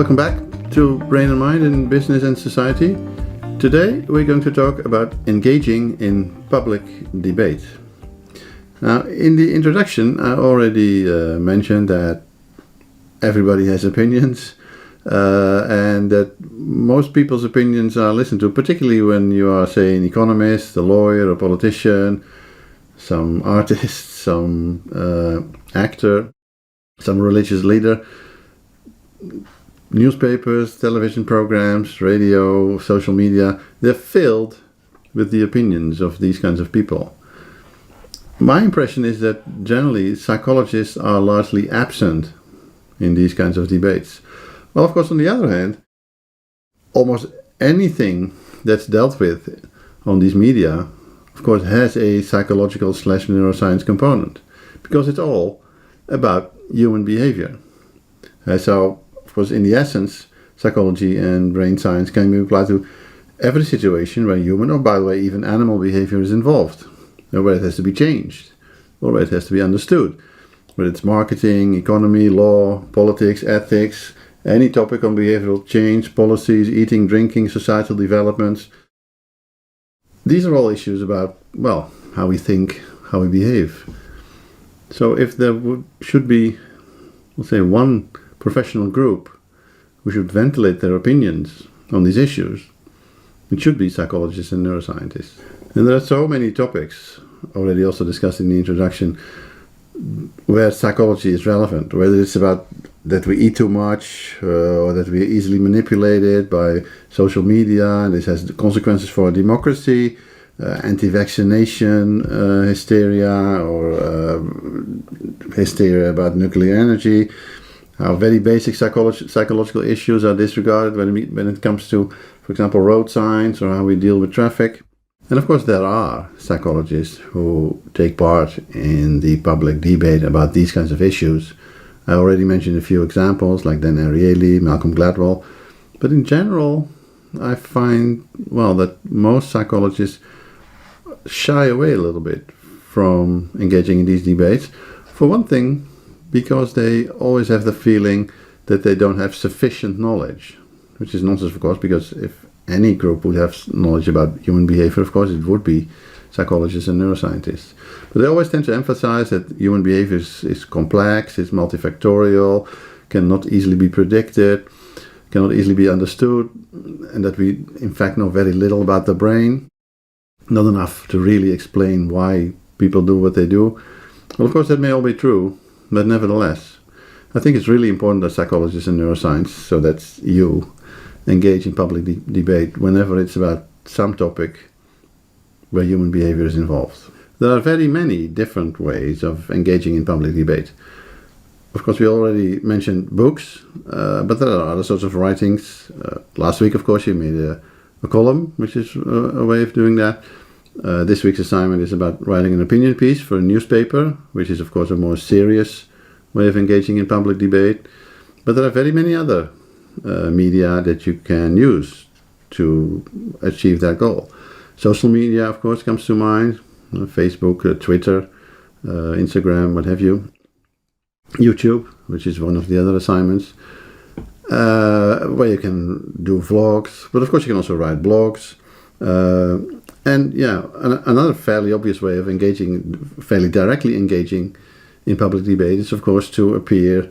Welcome back to Brain and Mind in Business and Society. Today we're going to talk about engaging in public debate. Now, in the introduction, I already mentioned that everybody has opinions and that most people's opinions are listened to, particularly when you are, say, an economist, a lawyer, a politician, some artist, some actor, some religious leader. Newspapers, television programs, radio, social media, they're filled with the opinions of these kinds of people. My impression is that generally psychologists are largely absent in these kinds of debates. Well, of course, on the other hand, almost anything that's dealt with on these media, of course, has a psychological/neuroscience component, because it's all about human behavior. So, of course, in the essence, psychology and brain science can be applied to every situation where human, or by the way, even animal behavior is involved, or where it has to be changed, or where it has to be understood. Whether it's marketing, economy, law, politics, ethics, any topic on behavioral change, policies, eating, drinking, societal developments. These are all issues about, well, how we think, how we behave. So if there should be, let's say, one professional group who should ventilate their opinions on these issues, it should be psychologists and neuroscientists. And there are so many topics, already also discussed in the introduction, where psychology is relevant, whether it's about that we eat too much or that we're easily manipulated by social media, and this has consequences for democracy, anti-vaccination hysteria, or hysteria about nuclear energy, how very basic psychological issues are disregarded when it comes to, for example, road signs or how we deal with traffic. And of course there are psychologists who take part in the public debate about these kinds of issues. I already mentioned a few examples like Dan Ariely, Malcolm Gladwell. But in general, I find, well, that most psychologists shy away a little bit from engaging in these debates. For one thing, because they always have the feeling that they don't have sufficient knowledge, which is nonsense, of course, because if any group would have knowledge about human behavior, of course, it would be psychologists and neuroscientists. But they always tend to emphasize that human behavior is complex, it's multifactorial, cannot easily be predicted, cannot easily be understood, and that we, in fact, know very little about the brain, not enough to really explain why people do what they do. Well, of course, that may all be true, but nevertheless, I think it's really important that psychologists and neuroscience, so that's you, engage in public debate whenever it's about some topic where human behavior is involved. There are very many different ways of engaging in public debate. Of course, we already mentioned books, but there are other sorts of writings. Last week, of course, you made a column, which is a way of doing that. This week's assignment is about writing an opinion piece for a newspaper, which is, of course, a more serious way of engaging in public debate. But there are very many other media that you can use to achieve that goal. Social media, of course, comes to mind. Facebook, Twitter, Instagram, what have you. YouTube, which is one of the other assignments, where you can do vlogs, but of course you can also write blogs. And yeah, another fairly obvious way of engaging, fairly directly engaging in public debate is, of course, to appear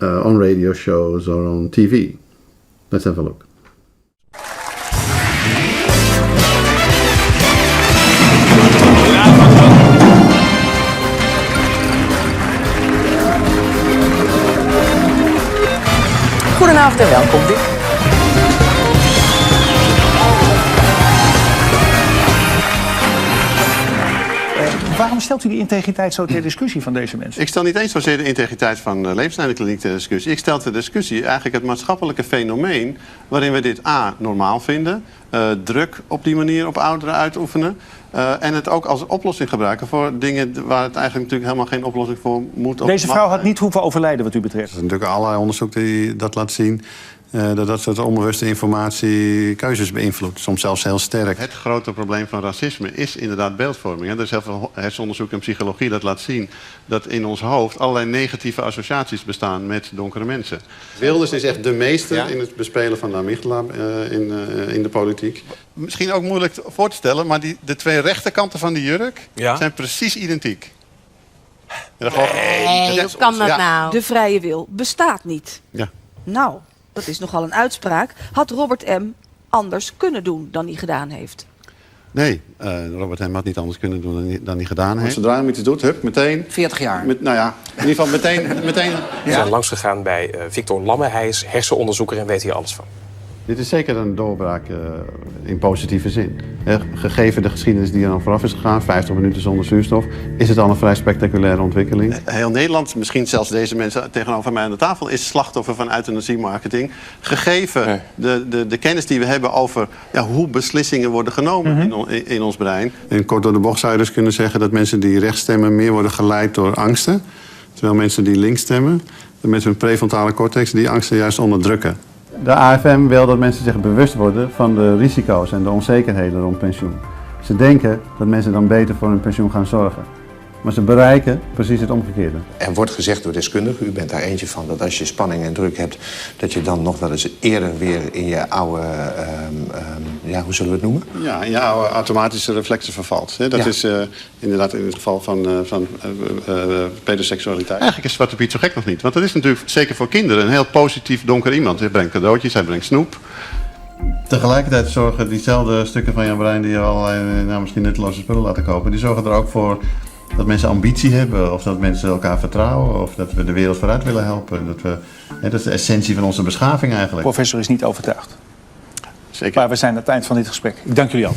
on radio shows or on TV. Let's have a look. Goedenavond en welkom. Waarom stelt u die integriteit zo ter discussie van deze mensen? Ik stel niet eens zozeer de integriteit van de levenslijnkliniek ter discussie. Ik stel ter discussie eigenlijk het maatschappelijke fenomeen waarin we dit normaal vinden, druk op die manier op ouderen uitoefenen en het ook als oplossing gebruiken voor dingen waar het eigenlijk natuurlijk helemaal geen oplossing voor moet. Deze vrouw had niet hoeven overlijden wat u betreft. Er is natuurlijk allerlei onderzoek die dat laat zien. Dat soort onbewuste informatie keuzes beïnvloedt. Soms zelfs heel sterk. Het grote probleem van racisme is inderdaad beeldvorming. Er is heel veel hersenonderzoek en psychologie dat laat zien dat in ons hoofd allerlei negatieve associaties bestaan met donkere mensen. Wilders is echt de meester in het bespelen van de amygdala in de politiek. Misschien ook moeilijk voor te stellen, maar de twee rechterkanten van die jurk zijn precies identiek. Nee, hoe kan dat nou? De vrije wil bestaat niet. Ja. Nou, dat is nogal een uitspraak. Had Robert M. anders kunnen doen dan hij gedaan heeft? Nee, Robert M. had niet anders kunnen doen dan hij gedaan heeft. Zodra hij iets doet, hup, meteen... 40 jaar. In ieder geval meteen... We zijn langsgegaan bij Victor Lamme. Hij is hersenonderzoeker en weet hier alles van. Dit is zeker een doorbraak in positieve zin. Gegeven de geschiedenis die er dan vooraf is gegaan, 50 minuten zonder zuurstof, is het al een vrij spectaculaire ontwikkeling. Heel Nederland, misschien zelfs deze mensen tegenover mij aan de tafel, is slachtoffer van euthanasie-marketing. Gegeven de kennis die we hebben over hoe beslissingen worden genomen in ons brein. En kort door de bocht zou je dus kunnen zeggen dat mensen die rechts stemmen meer worden geleid door angsten. Terwijl mensen die links stemmen, met hun prefrontale cortex, die angsten juist onderdrukken. De AFM wil dat mensen zich bewust worden van de risico's en de onzekerheden rond pensioen. Ze denken dat mensen dan beter voor hun pensioen gaan zorgen. Maar ze bereiken precies het omgekeerde. Er wordt gezegd door deskundigen, u bent daar eentje van, dat als je spanning en druk hebt, dat je dan nog wel eens eerder weer in je oude, hoe zullen we het noemen? Ja, in je oude automatische reflexen vervalt. Dat is inderdaad in het geval van pedoseksualiteit. Eigenlijk is Zwarte Piet zo gek nog niet. Want dat is natuurlijk zeker voor kinderen een heel positief donker iemand. Hij brengt cadeautjes, hij brengt snoep. Tegelijkertijd zorgen diezelfde stukken van je brein die je allerlei misschien nutteloze spullen laten kopen, die zorgen er ook voor dat mensen ambitie hebben, of dat mensen elkaar vertrouwen, of dat we de wereld vooruit willen helpen. Dat is de essentie van onze beschaving eigenlijk. Professor is niet overtuigd. Zeker. Maar we zijn aan het eind van dit gesprek. Ik dank jullie al.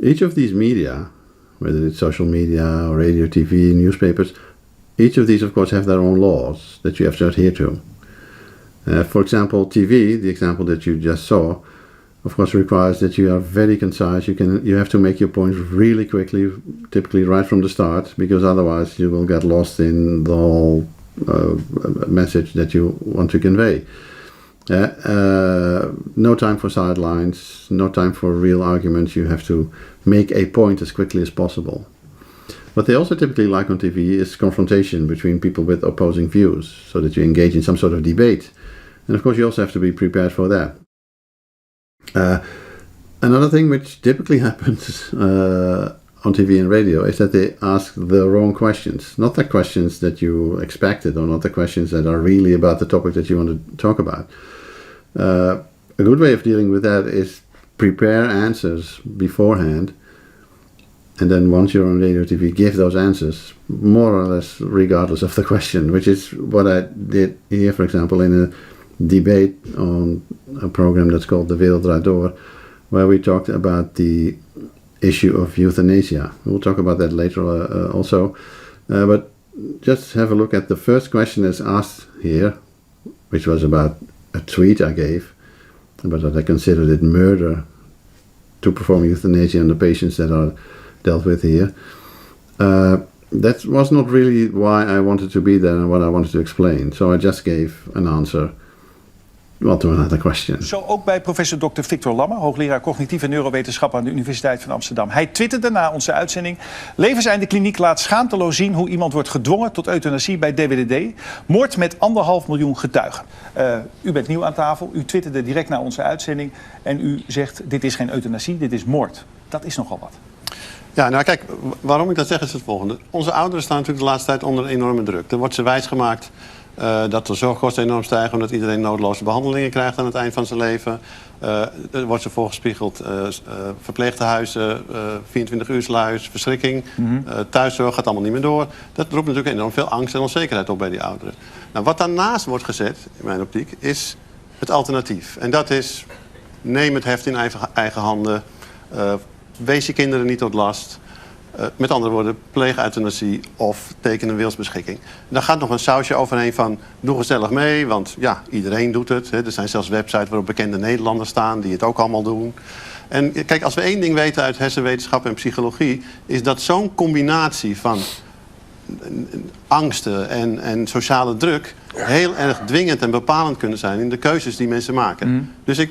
Each of these media, whether it's social media or radio, TV, newspapers, each of these of course have their own laws that you have to adhere to. For example, TV, the example that you just saw, of course requires that you are very concise. You have to make your point really quickly, typically right from the start, because otherwise you will get lost in the whole message that you want to convey. No time for sidelines, no time for real arguments. You have to make a point as quickly as possible. What they also typically like on TV is confrontation between people with opposing views, so that you engage in some sort of debate. And of course you also have to be prepared for that. Another thing which typically happens on TV and radio is that they ask the wrong questions. Not the questions that you expected, or not the questions that are really about the topic that you want to talk about. A good way of dealing with that is prepare answers beforehand, and then once you're on radio TV, give those answers more or less regardless of the question, which is what I did here, for example, in a debate on a program that's called De Wereld Draait Door, where we talked about the issue of euthanasia. We'll talk about that later also. But just have a look at the first question that's asked here, which was about a tweet I gave, about that I considered it murder to perform euthanasia on the patients that are dealt with here. That was not really why I wanted to be there and what I wanted to explain. So I just gave an answer to another question. Zo ook bij professor Dr. Victor Lamme, hoogleraar cognitieve neurowetenschap aan de Universiteit van Amsterdam. Hij twitterde na onze uitzending: Levenseinde kliniek laat schaamteloos zien hoe iemand wordt gedwongen tot euthanasie bij DWDD. Moord met 1,5 miljoen getuigen. U bent nieuw aan tafel, u twitterde direct na onze uitzending en u zegt: dit is geen euthanasie, dit is moord. Dat is nogal wat. Ja, nou kijk, waarom ik dat zeg is het volgende. Onze ouderen staan natuurlijk de laatste tijd onder enorme druk. Er wordt ze wijsgemaakt dat de zorgkosten enorm stijgen, omdat iedereen noodloze behandelingen krijgt aan het eind van zijn leven. Er wordt ze voorgespiegeld verpleegtehuizen, 24-uursluis, verschrikking. Thuiszorg gaat allemaal niet meer door. Dat roept natuurlijk enorm veel angst en onzekerheid op bij die ouderen. Nou, wat daarnaast wordt gezet, in mijn optiek, is het alternatief. En dat is: neem het heft in eigen handen. Wees je kinderen niet tot last. Met andere woorden, pleeg euthanasie of teken een wilsbeschikking. Daar gaat nog een sausje overheen van doe gezellig mee, want ja, iedereen doet het. Hè. Er zijn zelfs websites waarop bekende Nederlanders staan die het ook allemaal doen. En kijk, als we één ding weten uit hersenwetenschap en psychologie, is dat zo'n combinatie van angsten en sociale druk heel erg dwingend en bepalend kunnen zijn in de keuzes die mensen maken. Dus ik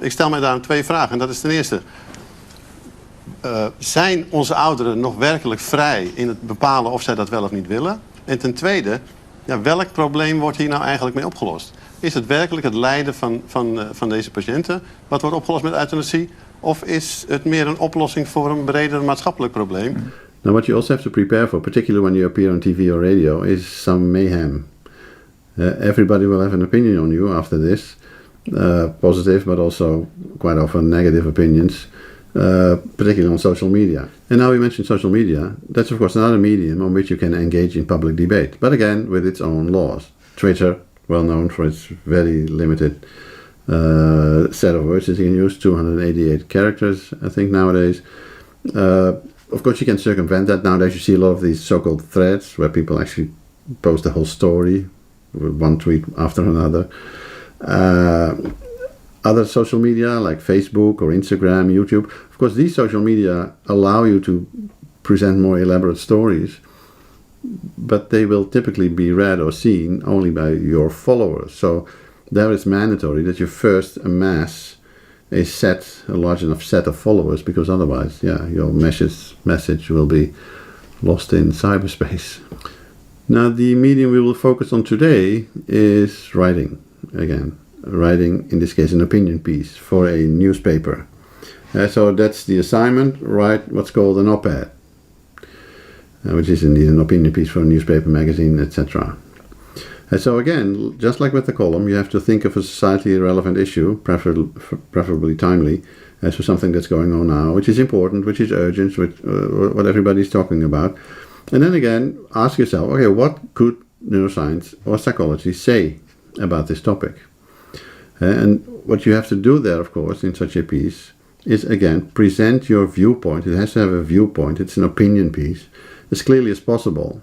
stel mij daarom 2 vragen. En dat is ten eerste, zijn onze ouderen nog werkelijk vrij in het bepalen of zij dat wel of niet willen? En ten tweede, ja, welk probleem wordt hier nou eigenlijk mee opgelost? Is het werkelijk het lijden van deze patiënten wat wordt opgelost met euthanasie? Of is het meer een oplossing voor een breder maatschappelijk probleem? Now, what you also have to prepare for, particularly when you appear on TV or radio, is some mayhem. Everybody will have an opinion on you after this, positive, but also quite often negative opinions, particularly on social media. And now we mentioned social media. That's of course another medium on which you can engage in public debate, but again with its own laws. Twitter, well known for its very limited set of words that you can use, 288 characters, I think nowadays. Of course, you can circumvent that. Nowadays, you see a lot of these so-called threads where people actually post the whole story with one tweet after another. Other social media like Facebook or Instagram, YouTube, of course, these social media allow you to present more elaborate stories, but they will typically be read or seen only by your followers. So there it's mandatory that you first amass a large enough set of followers, because otherwise, your message will be lost in cyberspace. Now, the medium we will focus on today is writing, again. Writing, in this case, an opinion piece for a newspaper. So that's the assignment, write what's called an OpEd, which is indeed an opinion piece for a newspaper, magazine, etc. And so again, just like with the column, you have to think of a societally relevant issue, preferably timely, as for something that's going on now, which is important, which is urgent, what everybody's talking about. And then again, ask yourself, okay, what could neuroscience or psychology say about this topic? And what you have to do there, of course, in such a piece, is again, present your viewpoint. It has to have a viewpoint. It's an opinion piece, as clearly as possible.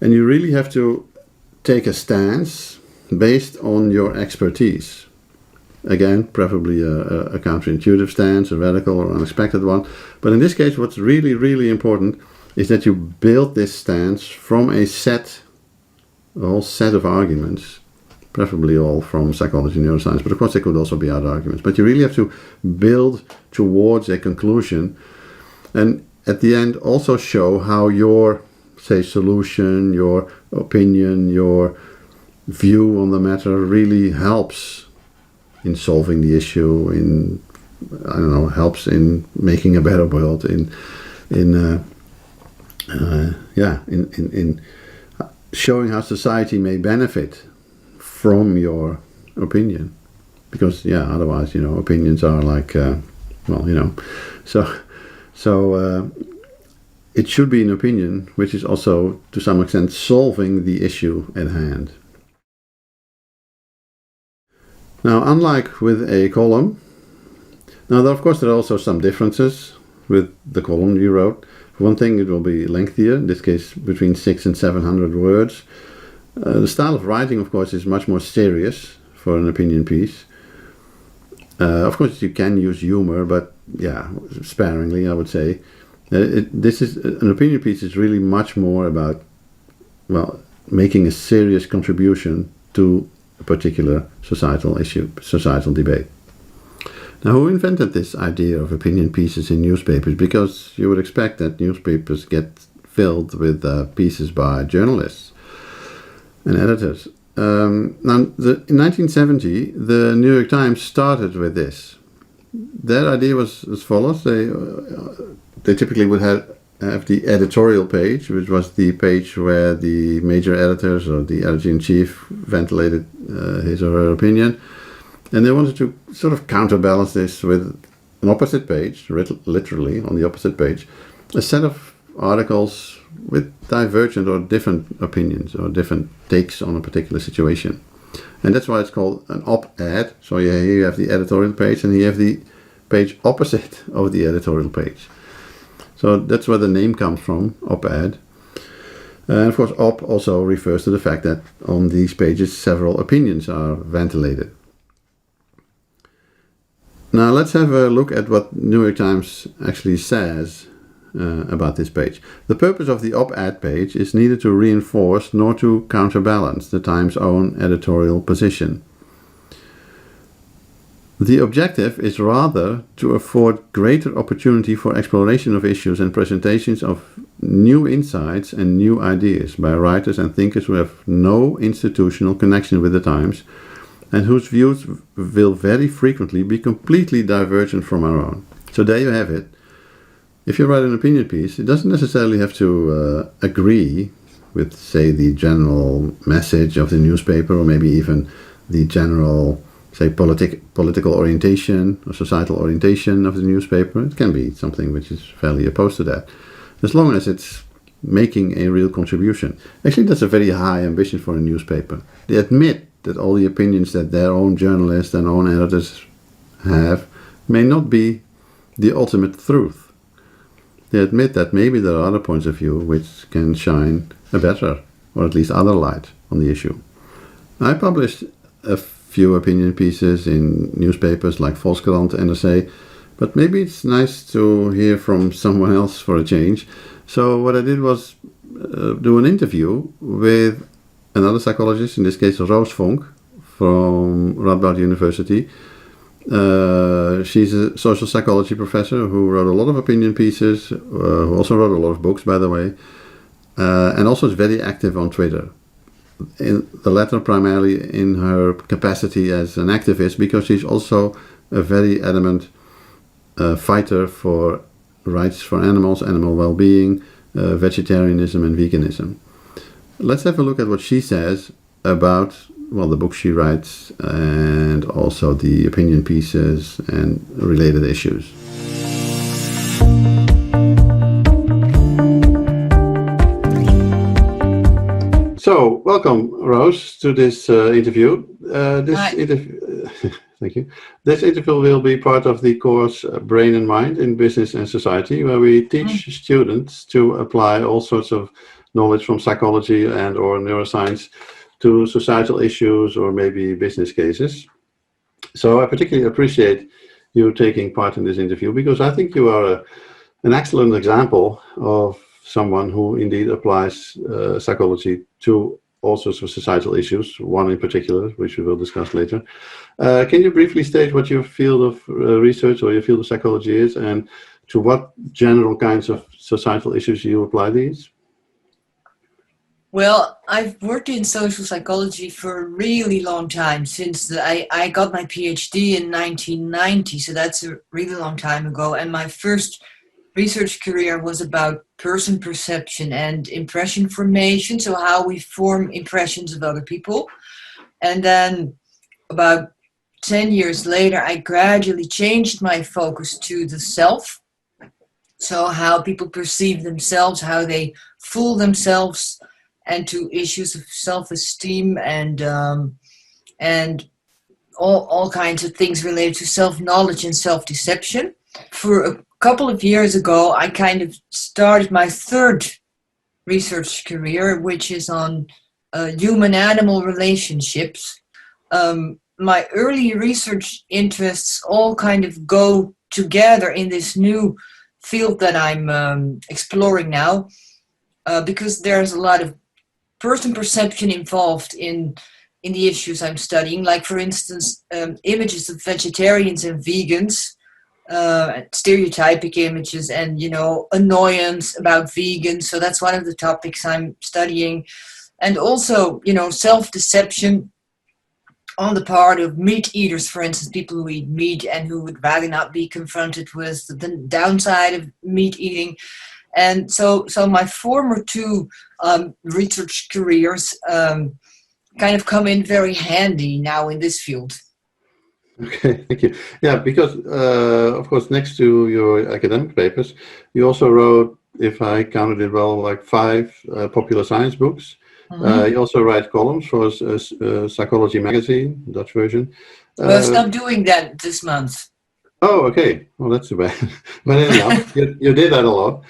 And you really have to take a stance based on your expertise. Again, preferably a counterintuitive stance, a radical or unexpected one. But in this case, what's really, really important is that you build this stance from a whole set of arguments, preferably all from psychology and neuroscience, but of course there could also be other arguments. But you really have to build towards a conclusion, and at the end also show how your, say, solution, your opinion, your view on the matter really helps in solving the issue, helps in making a better world, in showing how society may benefit from your opinion. Because otherwise, opinions are like, so it should be an opinion which is also, to some extent, solving the issue at hand. Now, unlike with a column, of course there are also some differences with the column you wrote. For one thing, it will be lengthier, in this case between 600 and 700 words. The style of writing, of course, is much more serious for an opinion piece. Of course, you can use humor, but sparingly, I would say. An opinion piece is really much more about, making a serious contribution to a particular societal issue, societal debate. Now, who invented this idea of opinion pieces in newspapers? Because you would expect that newspapers get filled with pieces by journalists and editors. In 1970, the New York Times started with this. Their idea was as follows. They typically would have the editorial page, which was the page where the major editors or the editor-in-chief ventilated his or her opinion. And they wanted to sort of counterbalance this with an opposite page, literally on the opposite page, a set of articles with divergent or different opinions or different takes on a particular situation. And that's why it's called an op-ed. So here you have the editorial page and you have the page opposite of the editorial page. So that's where the name comes from, OpEd. And of course, op also refers to the fact that on these pages several opinions are ventilated. Now let's have a look at what New York Times actually says about this page. The purpose of the op-ed page is neither to reinforce nor to counterbalance the Times' own editorial position. The objective is rather to afford greater opportunity for exploration of issues and presentations of new insights and new ideas by writers and thinkers who have no institutional connection with the Times and whose views will very frequently be completely divergent from our own. So there you have it. If you write an opinion piece, it doesn't necessarily have to agree with, say, the general message of the newspaper, or maybe even the general, say, political orientation or societal orientation of the newspaper. It can be something which is fairly opposed to that, as long as it's making a real contribution. Actually, that's a very high ambition for a newspaper. They admit that all the opinions that their own journalists and own editors have may not be the ultimate truth. They admit that maybe there are other points of view which can shine a better, or at least other light on the issue. I published a few opinion pieces in newspapers like Volkskrant, NRC, but maybe it's nice to hear from someone else for a change. So what I did was do an interview with another psychologist, in this case Roos Vonk from Radboud University. She's a social psychology professor who wrote a lot of opinion pieces, who also wrote a lot of books, by the way, and also is very active on Twitter. In the latter primarily in her capacity as an activist, because she's also a very adamant fighter for rights for animals, animal well-being, vegetarianism and veganism. Let's have a look at what she says about, well, the book she writes and also the opinion pieces and related issues. So, welcome, Roos, to this interview. Thank you. This interview will be part of the course Brain and Mind in Business and Society, where we teach students to apply all sorts of knowledge from psychology and or neuroscience to societal issues or maybe business cases. So I particularly appreciate you taking part in this interview, because I think you are an excellent example of someone who indeed applies psychology to all sorts of societal issues, one in particular, which we will discuss later. Can you briefly state what your field of research or your field of psychology is, and to what general kinds of societal issues you apply these? Well, I've worked in social psychology for a really long time, since I got my PhD in 1990, so that's a really long time ago. And my first research career was about person perception and impression formation, so how we form impressions of other people. And then about 10 years later, I gradually changed my focus to the self. So how people perceive themselves, how they fool themselves, and to issues of self-esteem and all kinds of things related to self-knowledge and self-deception. For a couple of years ago, I kind of started my third research career, which is on human-animal relationships. My early research interests all kind of go together in this new field that I'm exploring now, because there's a lot of person perception involved in the issues I'm studying, like, for instance, images of vegetarians and vegans, stereotypic images, and, annoyance about vegans. So that's one of the topics I'm studying. And also, self-deception on the part of meat eaters, for instance, people who eat meat and who would rather not be confronted with the downside of meat eating. And so my former two research careers kind of come in very handy now in this field. Okay, thank you. Yeah, because of course, next to your academic papers, you also wrote, if I counted it well, like 5 popular science books. You also write columns for Psychology magazine, Dutch version. Well, stop doing that this month. Oh, okay. Well, that's too bad. But anyhow, you did that a lot.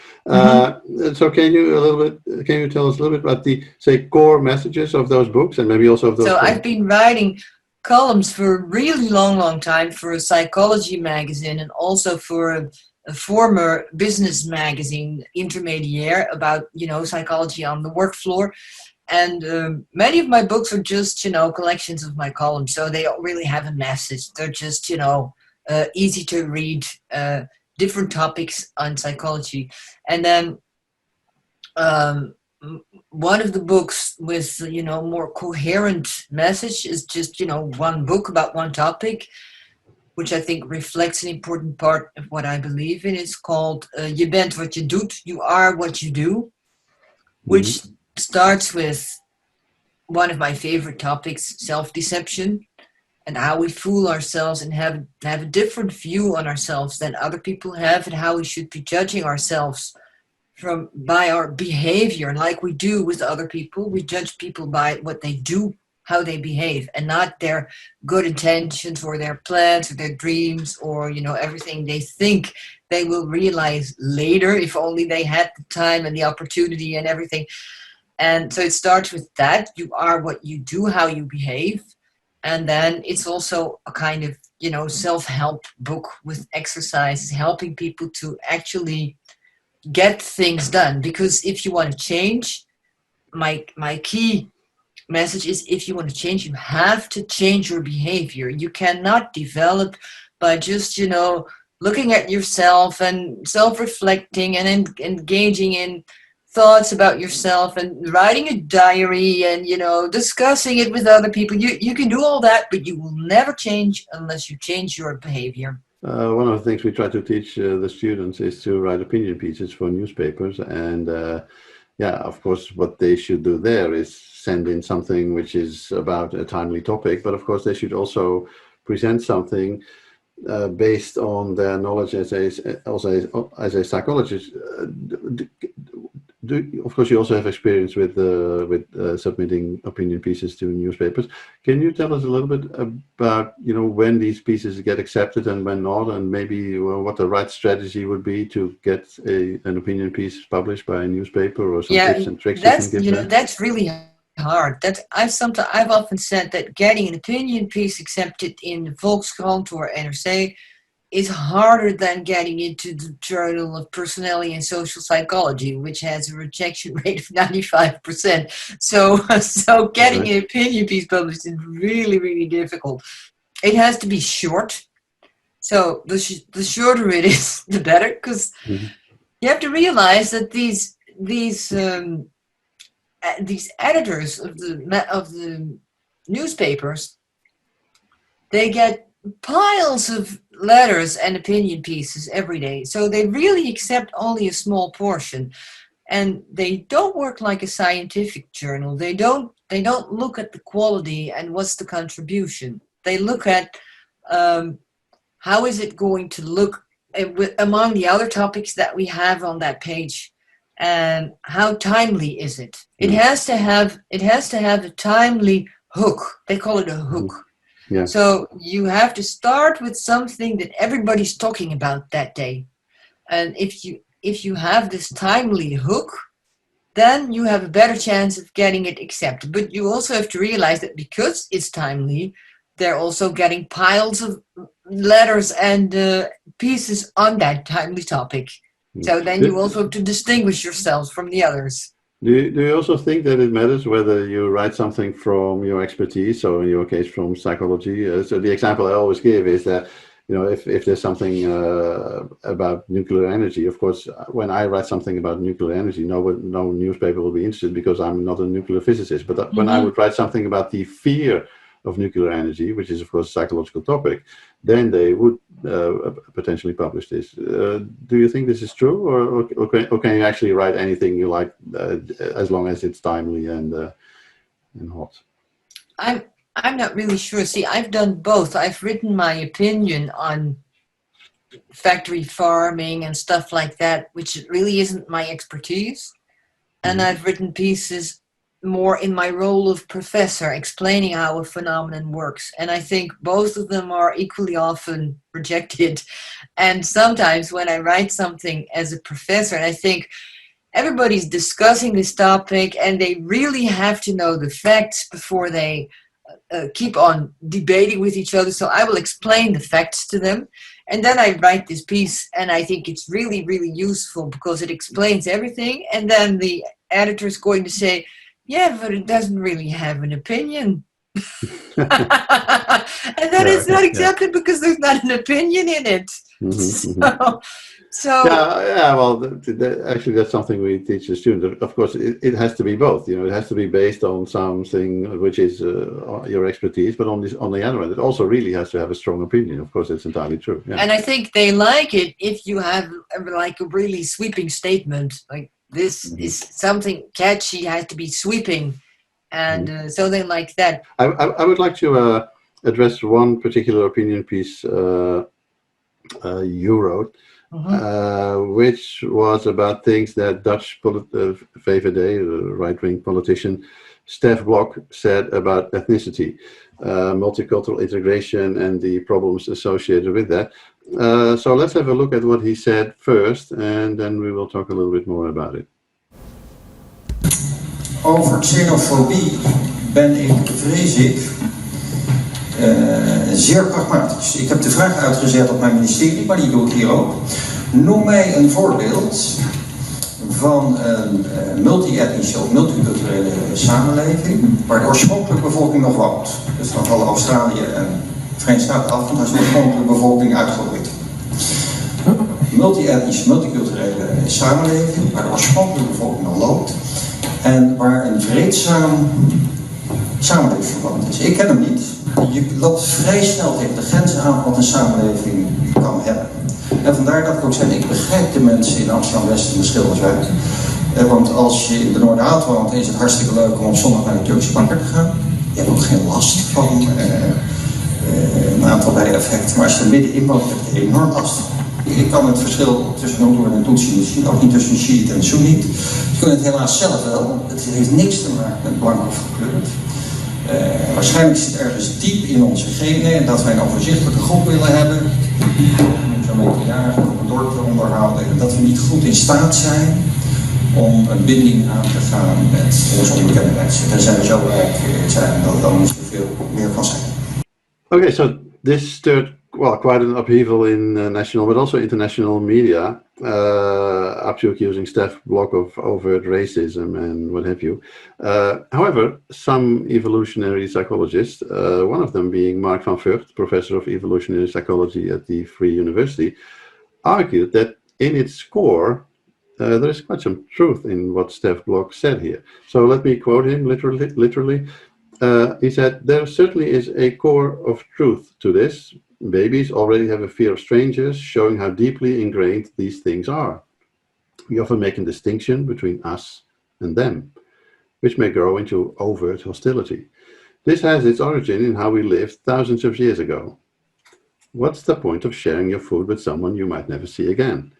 So can you tell us a little bit about the, say, core messages of those books and maybe also of those So books? I've been writing columns for a really long time for a psychology magazine and also for a former business magazine, Intermediaire, about, psychology on the work floor. And many of my books are just, collections of my columns. So they don't really have a message. They're just, easy to read, different topics on psychology. And then one of the books with, more coherent message is just, one book about one topic, which I think reflects an important part of what I believe in. It's called Je bent wat je doet, you are what you do, which starts with one of my favorite topics, self-deception, and how we fool ourselves and have a different view on ourselves than other people have, and how we should be judging ourselves by our behavior. And like we do with other people, we judge people by what they do, how they behave, and not their good intentions or their plans or their dreams or, everything they think they will realize later if only they had the time and the opportunity and everything. And so it starts with that. You are what you do, how you behave. And then it's also a kind of, self-help book with exercises, helping people to actually get things done. Because if you want to change, my key message is, if you want to change, you have to change your behavior. You cannot develop by just, looking at yourself and self-reflecting and engaging in thoughts about yourself and writing a diary and, discussing it with other people. You can do all that, but you will never change unless you change your behavior. One of the things we try to teach the students is to write opinion pieces for newspapers. And of course, what they should do there is send in something which is about a timely topic. But of course, they should also present something based on their knowledge as a psychologist. Of course, you also have experience with submitting opinion pieces to newspapers. Can you tell us a little bit about, when these pieces get accepted and when not, and maybe what the right strategy would be to get an opinion piece published by a newspaper, or some tips and tricks you can give them? That's really hard. I've often said that getting an opinion piece accepted in the Volkskrant or NRC is harder than getting into the Journal of Personality and Social Psychology, which has a rejection rate of 95%. So getting an opinion piece published is really, really difficult. It has to be short. So the shorter it is, the better, because you have to realize that these editors of the newspapers, they get piles of letters and opinion pieces every day. So they really accept only a small portion, and they don't work like a scientific journal. They don't look at the quality and what's the contribution. They look at how is it going to look among the other topics that we have on that page, and how timely is it? It has to have a timely hook. They call it a hook. Yeah. So you have to start with something that everybody's talking about that day. And if you have this timely hook, then you have a better chance of getting it accepted. But you also have to realize that because it's timely, they're also getting piles of letters and pieces on that timely topic. So then you also have to distinguish yourselves from the others. Do you also think that it matters whether you write something from your expertise, so in your case from psychology? So the example I always give is that, if there's something about nuclear energy, of course, when I write something about nuclear energy, no newspaper will be interested because I'm not a nuclear physicist. But when I would write something about the fear of nuclear energy, which is of course a psychological topic, then they would potentially publish this. Do you think this is true, or can you actually write anything you like as long as it's timely and hot? I'm not really sure. See, I've done both. I've written my opinion on factory farming and stuff like that, which really isn't my expertise. And I've written pieces more in my role of professor, explaining how a phenomenon works. And I think both of them are equally often rejected. And sometimes when I write something as a professor, and I think everybody's discussing this topic and they really have to know the facts before they keep on debating with each other. So I will explain the facts to them. And then I write this piece, and I think it's really, really useful because it explains everything. And then the editor is going to say, yeah, but it doesn't really have an opinion. And then it's not exactly because there's not an opinion in it. So well, actually, that's something we teach the students. Of course, it has to be both. You know, it has to be based on something which is your expertise, but on the other hand, it also really has to have a strong opinion. Of course, it's entirely true. Yeah. And I think they like it if you have like a really sweeping statement, like this is something catchy, has to be sweeping, and so they like that. I would like to address one particular opinion piece you wrote. Which was about things that Dutch VVD, right-wing politician, Stef Blok, said about ethnicity, multicultural integration and the problems associated with that. So let's have a look at what he said first, and then we will talk a little bit more about it. Over xenofobie ben ik, vrees ik, zeer pragmatisch. Ik heb de vraag uitgezet op mijn ministerie, maar die doe ik hier ook. Noem mij een voorbeeld van een multi-etnische of multiculturele samenleving waar de oorspronkelijke bevolking nog woont. Dus dan vallen Australië en Verenigde Staten af, want daar is de oorspronkelijke bevolking uitgeroeid. Multi-etnische, multiculturele samenleving waar de oorspronkelijke bevolking nog loopt en waar een vreedzaam samenlevingsverband is. Ik ken hem niet. Je loopt vrij snel tegen de grenzen aan wat een samenleving kan hebben. En vandaar dat ik ook zeg, ik begrijp de mensen in Amsterdam-West en de Schilderswijk. Want als je in de Noorderhout woont, is het hartstikke leuk om op zondag naar de Turkse bakker te gaan. Je hebt ook geen last van een aantal bijeffecten. Maar als je er middenin woont, heb je enorm last. Ik kan het verschil tussen Hutu en Tutsi niet zien, ook niet tussen Shiite en Soeniet. Je kunt het helaas zelf wel. Het heeft niks te maken met blank of gekleurd. Waarschijnlijk zit ergens diep in onze genen dat wij een overzichtelijke groep willen hebben. Zo'n beetje jagen, om een dorp te onderhouden. En dat we niet goed in staat zijn om een binding aan te gaan met onze onbekende mensen. Daar zijn we zo rijk zijn dat dan niet veel meer van zijn. Okay, so this stirred quite an upheaval in national but also international media, up to accusing Stef Blok of overt racism and what have you. However, some evolutionary psychologists, one of them being Mark van Vught, professor of evolutionary psychology at the Free University, argued that in its core, there is quite some truth in what Stef Blok said here. So let me quote him literally. He said, there certainly is a core of truth to this. Babies already have a fear of strangers, showing how deeply ingrained these things are. We often make a distinction between us and them, which may grow into overt hostility. This has its origin in how we lived thousands of years ago. What's the point of sharing your food with someone you might never see again?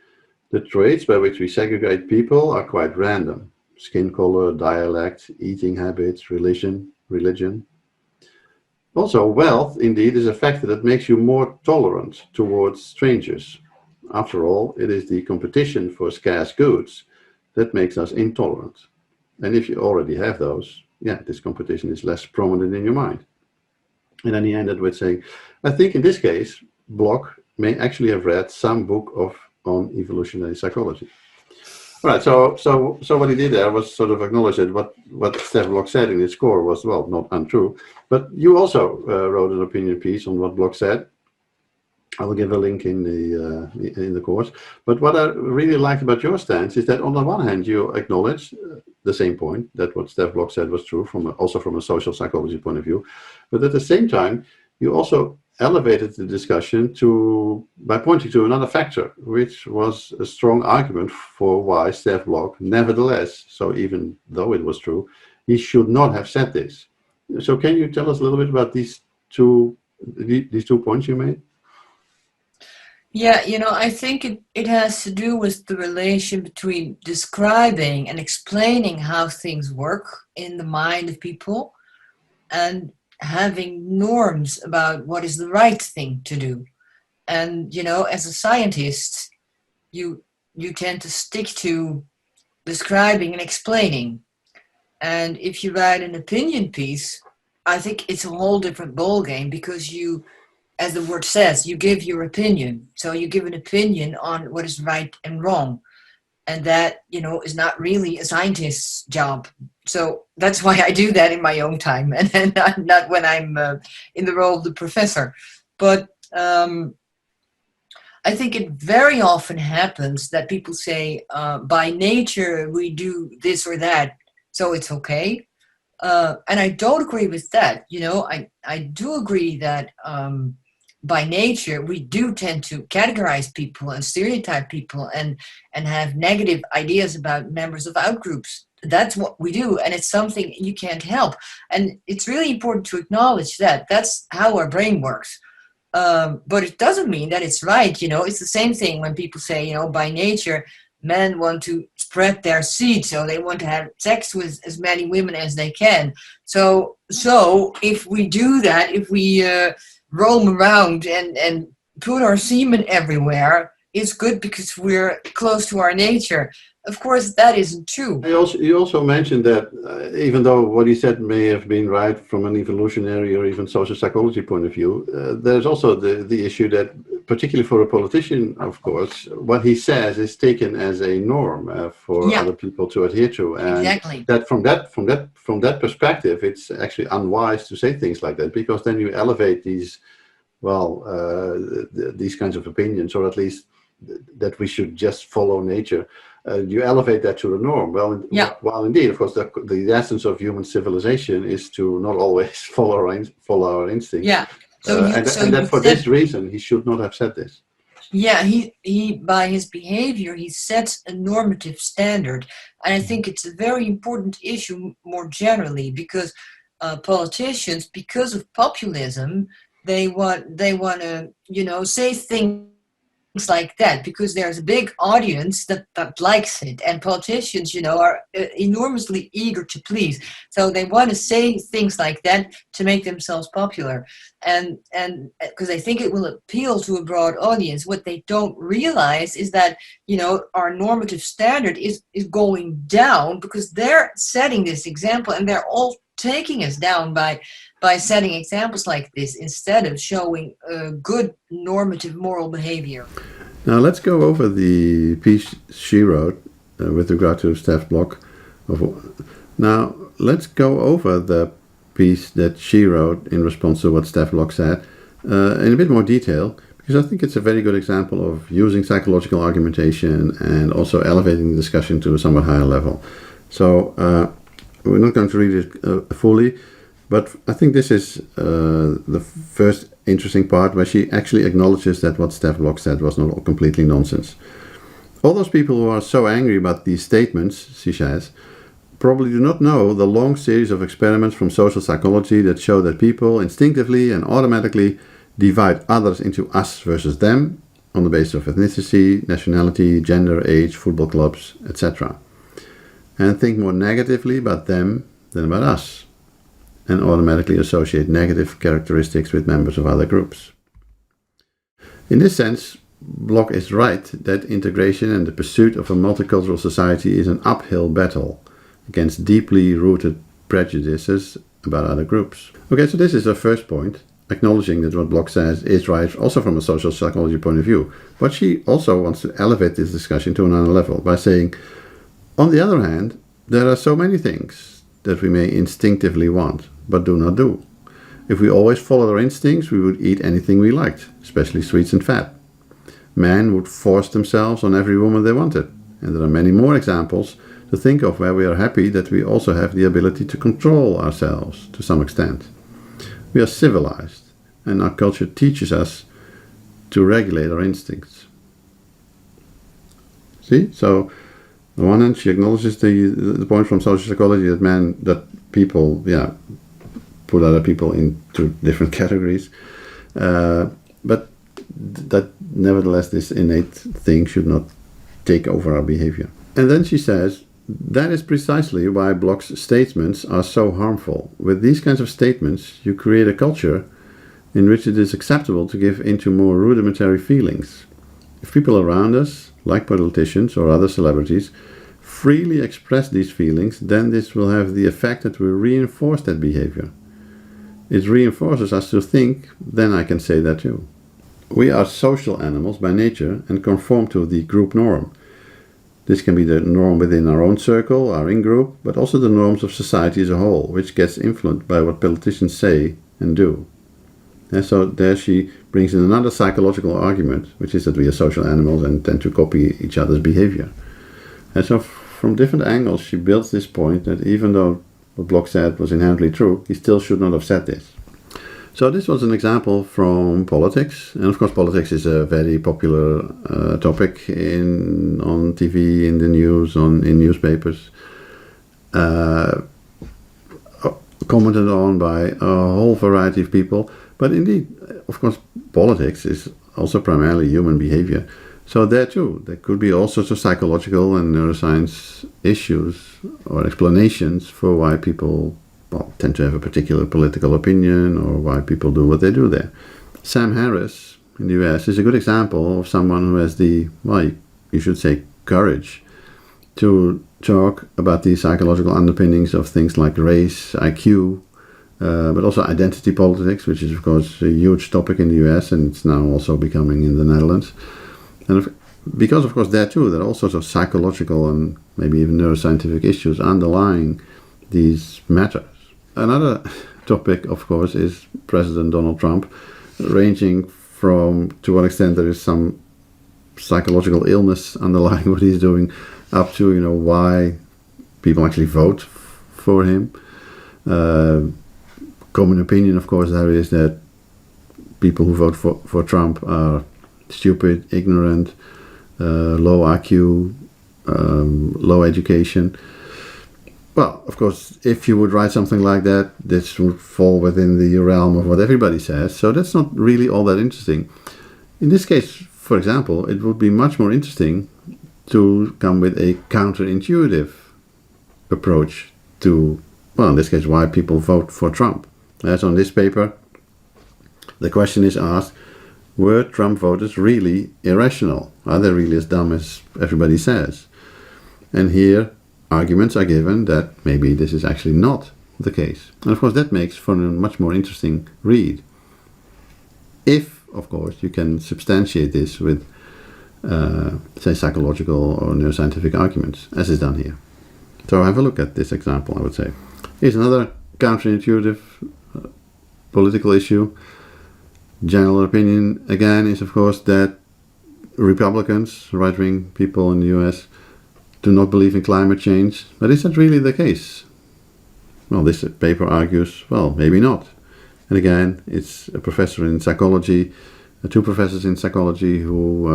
The traits by which we segregate people are quite random. Skin color, dialect, eating habits, religion. Also, wealth, indeed, is a factor that makes you more tolerant towards strangers. After all, it is the competition for scarce goods that makes us intolerant. And if you already have those, this competition is less prominent in your mind. And then he ended with saying, I think in this case, Blok may actually have read some book on evolutionary psychology. All right, so what he did there was sort of acknowledge that what Stef Blok said in his core was, well, not untrue. But you also wrote an opinion piece on what Blok said. I will give a link in the course. But what I really liked about your stance is that on the one hand, you acknowledge the same point, that what Stef Blok said was true, also from a social psychology point of view. But at the same time, you also elevated the discussion by pointing to another factor, which was a strong argument for why Stef Blok, nevertheless, so even though it was true, he should not have said this. So can you tell us a little bit about these two points you made? Yeah, I think it has to do with the relation between describing and explaining how things work in the mind of people and having norms about what is the right thing to do. And, as a scientist, you tend to stick to describing and explaining. And if you write an opinion piece, I think it's a whole different ballgame because you, as the word says, you give your opinion. So you give an opinion on what is right and wrong. And that, is not really a scientist's job. So that's why I do that in my own time and not when I'm in the role of the professor. But I think it very often happens that people say, by nature, we do this or that, so it's okay. And I don't agree with that. I do agree that by nature, we do tend to categorize people and stereotype people and have negative ideas about members of outgroups. That's what we do, and it's something you can't help. And it's really important to acknowledge that. That's how our brain works. But it doesn't mean that it's right. It's the same thing when people say, by nature, men want to spread their seed, so they want to have sex with as many women as they can. So if we do that, if we roam around and put our semen everywhere, it's good because we're close to our nature. Of course, that isn't true. You also mentioned that even though what he said may have been right from an evolutionary or even social psychology point of view, there's also the issue that, particularly for a politician, of course, what he says is taken as a norm for other people to adhere to, and exactly. That from that perspective, it's actually unwise to say things like that, because then you elevate these kinds of opinions, or at least that we should just follow nature. You elevate that to the norm. While indeed, of course, the essence of human civilization is to not always follow our instincts. Yeah. And for this reason, he should not have said this. Yeah, he by his behavior, he sets a normative standard. And I think it's a very important issue more generally, because politicians, because of populism, they want to, say things like that because there's a big audience that likes it, and politicians are enormously eager to please, so they want to say things like that to make themselves popular, and because they think it will appeal to a broad audience. What they don't realize is that our normative standard is going down because they're setting this example, and they're all taking us down by setting examples like this instead of showing good normative moral behavior. Now let's go over the piece she wrote with regard to Steph's blog. Now let's go over the piece that she wrote in response to what Steph Block said in a bit more detail, because I think it's a very good example of using psychological argumentation and also elevating the discussion to a somewhat higher level. So we're not going to read it fully, but I think this is the first interesting part where she actually acknowledges that what Steph Block said was not completely nonsense. All those people who are so angry about these statements, she says, probably do not know the long series of experiments from social psychology that show that people instinctively and automatically divide others into us versus them on the basis of ethnicity, nationality, gender, age, football clubs, etc. And think more negatively about them than about us, and automatically associate negative characteristics with members of other groups. In this sense, Block is right that integration and the pursuit of a multicultural society is an uphill battle against deeply rooted prejudices about other groups. Okay, so this is our first point, acknowledging that what Block says is right also from a social psychology point of view. But she also wants to elevate this discussion to another level by saying, on the other hand, there are so many things that we may instinctively want, but do not do. If we always followed our instincts, we would eat anything we liked, especially sweets and fat. Men would force themselves on every woman they wanted, and there are many more examples to think of where we are happy that we also have the ability to control ourselves to some extent. We are civilized, and our culture teaches us to regulate our instincts. See? So, on one hand, she acknowledges the point from social psychology that people put other people into different categories. But that nevertheless this innate thing should not take over our behavior. And then she says, that is precisely why Bloch's statements are so harmful. With these kinds of statements, you create a culture in which it is acceptable to give into more rudimentary feelings. If people around us, like politicians or other celebrities, freely express these feelings, then this will have the effect that we reinforce that behavior. It reinforces us to think, then I can say that too. We are social animals by nature and conform to the group norm. This can be the norm within our own circle, our in-group, but also the norms of society as a whole, which gets influenced by what politicians say and do. And so there she brings in another psychological argument, which is that we are social animals and tend to copy each other's behavior. And so from different angles she builds this point that even though what Bloch said was inherently true, he still should not have said this. So this was an example from politics, and of course politics is a very popular topic on TV, in the news, in newspapers, commented on by a whole variety of people. But indeed, of course, politics is also primarily human behavior. So there too, there could be all sorts of psychological and neuroscience issues or explanations for why people tend to have a particular political opinion or why people do what they do there. Sam Harris in the US is a good example of someone who has the, you should say, courage to talk about the psychological underpinnings of things like race, IQ, but also identity politics, which is of course a huge topic in the US and it's now also becoming in the Netherlands. And because of course there too, there are all sorts of psychological and maybe even neuroscientific issues underlying these matters. Another topic, of course, is President Donald Trump, ranging from to what extent there is some psychological illness underlying what he's doing, up to why people actually vote for him. Common opinion, of course, there is that people who vote for Trump are stupid, ignorant, low IQ, low education. Well, of course, if you would write something like that, this would fall within the realm of what everybody says. So that's not really all that interesting. In this case, for example, it would be much more interesting to come with a counterintuitive approach to, in this case, why people vote for Trump. As on this paper, the question is asked, were Trump voters really irrational? Are they really as dumb as everybody says? And here, arguments are given that maybe this is actually not the case. And of course that makes for a much more interesting read. If, of course, you can substantiate this with, say, psychological or neuroscientific arguments, as is done here. So have a look at this example, I would say. Here's another counterintuitive political issue. General opinion, again, is of course that Republicans, right-wing people in the US, do not believe in climate change. But is that really the case? Well, this paper argues, maybe not. And again, it's a professor in psychology, two professors in psychology who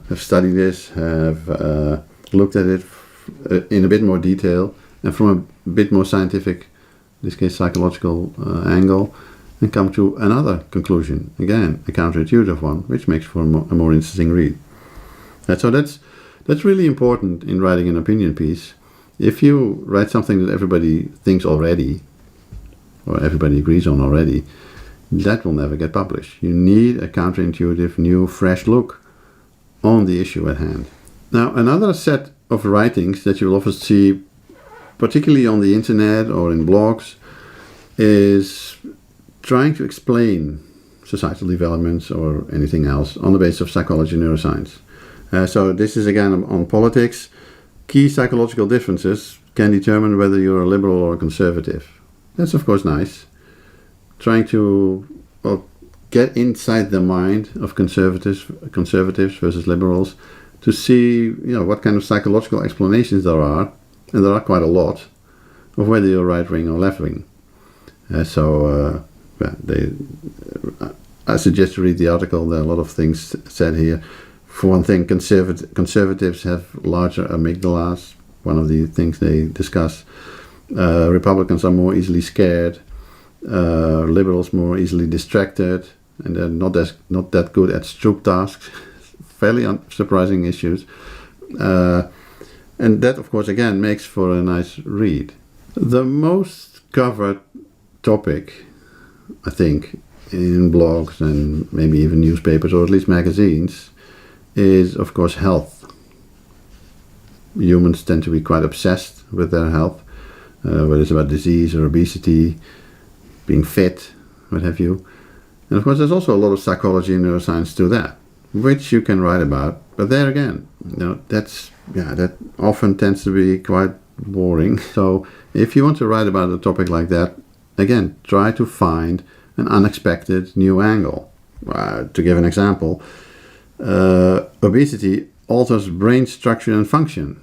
have studied this, have looked at it in a bit more detail and from a bit more scientific, in this case psychological angle, and come to another conclusion. Again, a counterintuitive one, which makes for a more interesting read. And so that's really important in writing an opinion piece. If you write something that everybody thinks already, or everybody agrees on already, that will never get published. You need a counterintuitive, new, fresh look on the issue at hand. Now, another set of writings that you will often see, particularly on the internet or in blogs, is trying to explain societal developments or anything else on the basis of psychology and neuroscience. So this is again on politics. Key psychological differences can determine whether you're a liberal or a conservative. That's of course nice. Trying to get inside the mind of conservatives versus liberals to see what kind of psychological explanations there are, and there are quite a lot, of whether you're right wing or left wing. I suggest you read the article. There are a lot of things said here. For one thing, conservatives have larger amygdalas, one of the things they discuss. Republicans are more easily scared, liberals more easily distracted, and they're not that good at Stroop tasks, fairly surprising issues. And that, of course, again, makes for a nice read. The most covered topic, I think, in blogs and maybe even newspapers or at least magazines, is, of course, health. Humans tend to be quite obsessed with their health, whether it's about disease or obesity, being fit, what have you. And of course, there's also a lot of psychology and neuroscience to that, which you can write about. But there again, that often tends to be quite boring. So if you want to write about a topic like that, again, try to find an unexpected new angle. To give an example, obesity alters brain structure and function.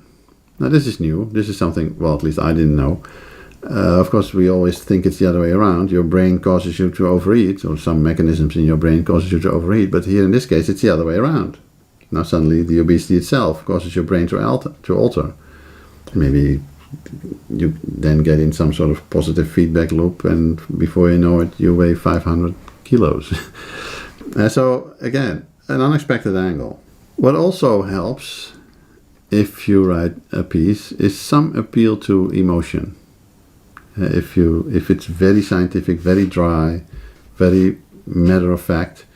Now this is new. This is something, well, at least I didn't know. Of course, we always think it's the other way around. Your brain causes you to overeat, or some mechanisms in your brain causes you to overeat. But here in this case, it's the other way around. Now suddenly the obesity itself causes your brain to alter. Maybe you then get in some sort of positive feedback loop, and before you know it, you weigh 500 kilos. So again, an unexpected angle. What also helps if you write a piece is some appeal to emotion. If it's very scientific, very dry, very matter of fact,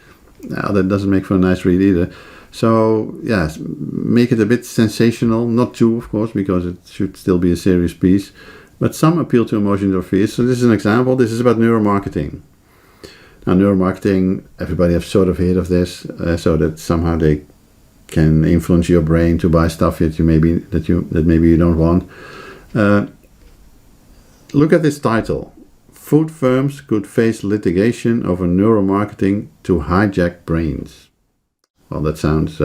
that doesn't make for a nice read either. So yes, make it a bit sensational, not too, of course, because it should still be a serious piece, but some appeal to emotions or fears. So this is an example. This is about neuromarketing. Now, neuromarketing, everybody has sort of heard of this, so that somehow they can influence your brain to buy stuff that maybe you don't want. Look at this title. Food firms could face litigation over neuromarketing to hijack brains. Well, that sounds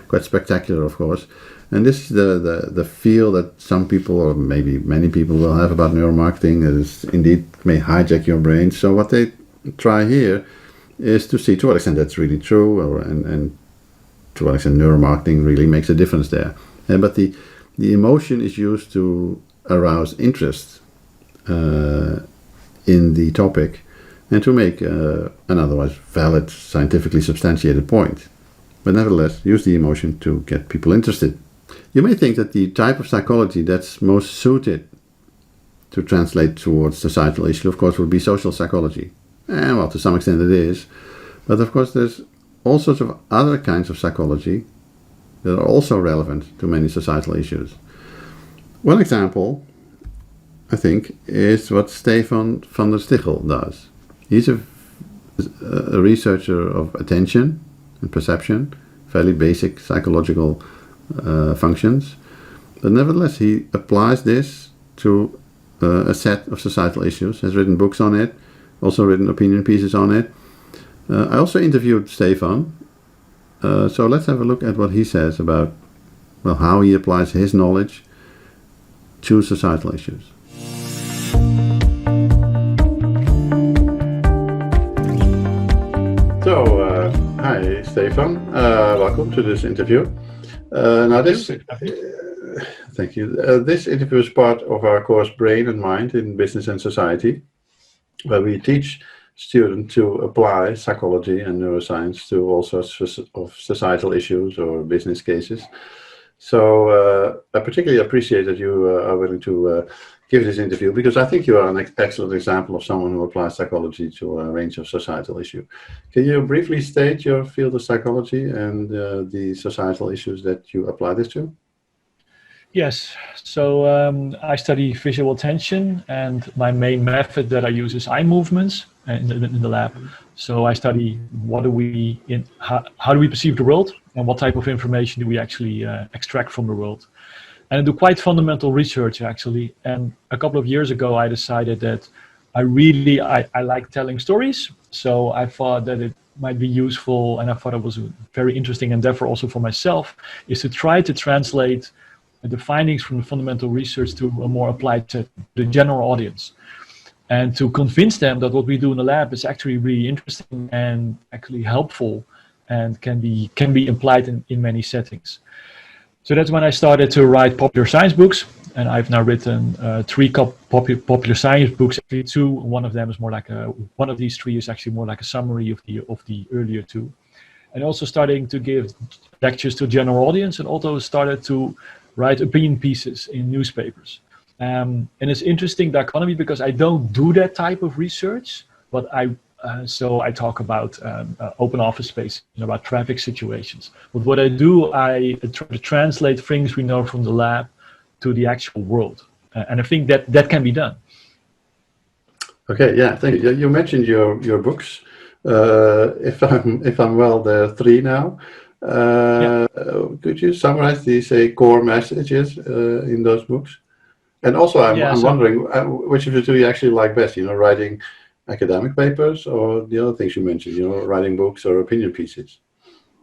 quite spectacular, of course. And this is the feel that some people, or maybe many people, will have about neuromarketing. That is indeed may hijack your brain. So what they try here is to see to what extent that's really true, and to what extent neuromarketing really makes a difference there. But the emotion is used to arouse interest in the topic and to make an otherwise valid, scientifically substantiated point. But nevertheless, use the emotion to get people interested. You may think that the type of psychology that's most suited to translate towards societal issue, of course, would be social psychology. And well, to some extent it is. But of course, there's all sorts of other kinds of psychology that are also relevant to many societal issues. One example, I think, is what Stefan van der Stigchel does. He's a researcher of attention and perception, fairly basic psychological functions. But nevertheless, he applies this to a set of societal issues, has written books on it, also written opinion pieces on it. I also interviewed Stefan, so let's have a look at what he says about how he applies his knowledge to societal issues. So, hi Stefan, welcome to this interview. Thank you. This interview is part of our course Brain and Mind in Business and Society, where we teach students to apply psychology and neuroscience to all sorts of societal issues or business cases. So I particularly appreciate that you are willing to give this interview, because I think you are an excellent example of someone who applies psychology to a range of societal issues. Can you briefly state your field of psychology and the societal issues that you apply this to? Yes, so I study visual attention, and my main method that I use is eye movements in the lab. So I study how do we perceive the world, and what type of information do we actually extract from the world. And I do quite fundamental research, actually. And a couple of years ago, I decided that I like telling stories. So I thought that it might be useful, and I thought it was a very interesting endeavor also for myself, is to try to translate the findings from the fundamental research to a more applied to the general audience, and to convince them that what we do in the lab is actually really interesting and actually helpful and can be applied in many settings. So that's when I started to write popular science books. and I've now written 3 popular science books. Actually, 2. One of them is more like one of these 3 is actually more like a summary of the earlier 2. And also starting to give lectures to general audience, and also started to write opinion pieces in newspapers. And it's interesting dichotomy because I don't do that type of research, but so I talk about open office space, about traffic situations. But what I do, I try to translate things we know from the lab to the actual world, and I think that can be done. Okay, yeah, thank you. You mentioned your books. If I'm well, there are 3 now. Could you summarize these core messages in those books? And also, I'm wondering which of the 2 you actually like best. Writing academic papers or the other things you mentioned. Writing books or opinion pieces.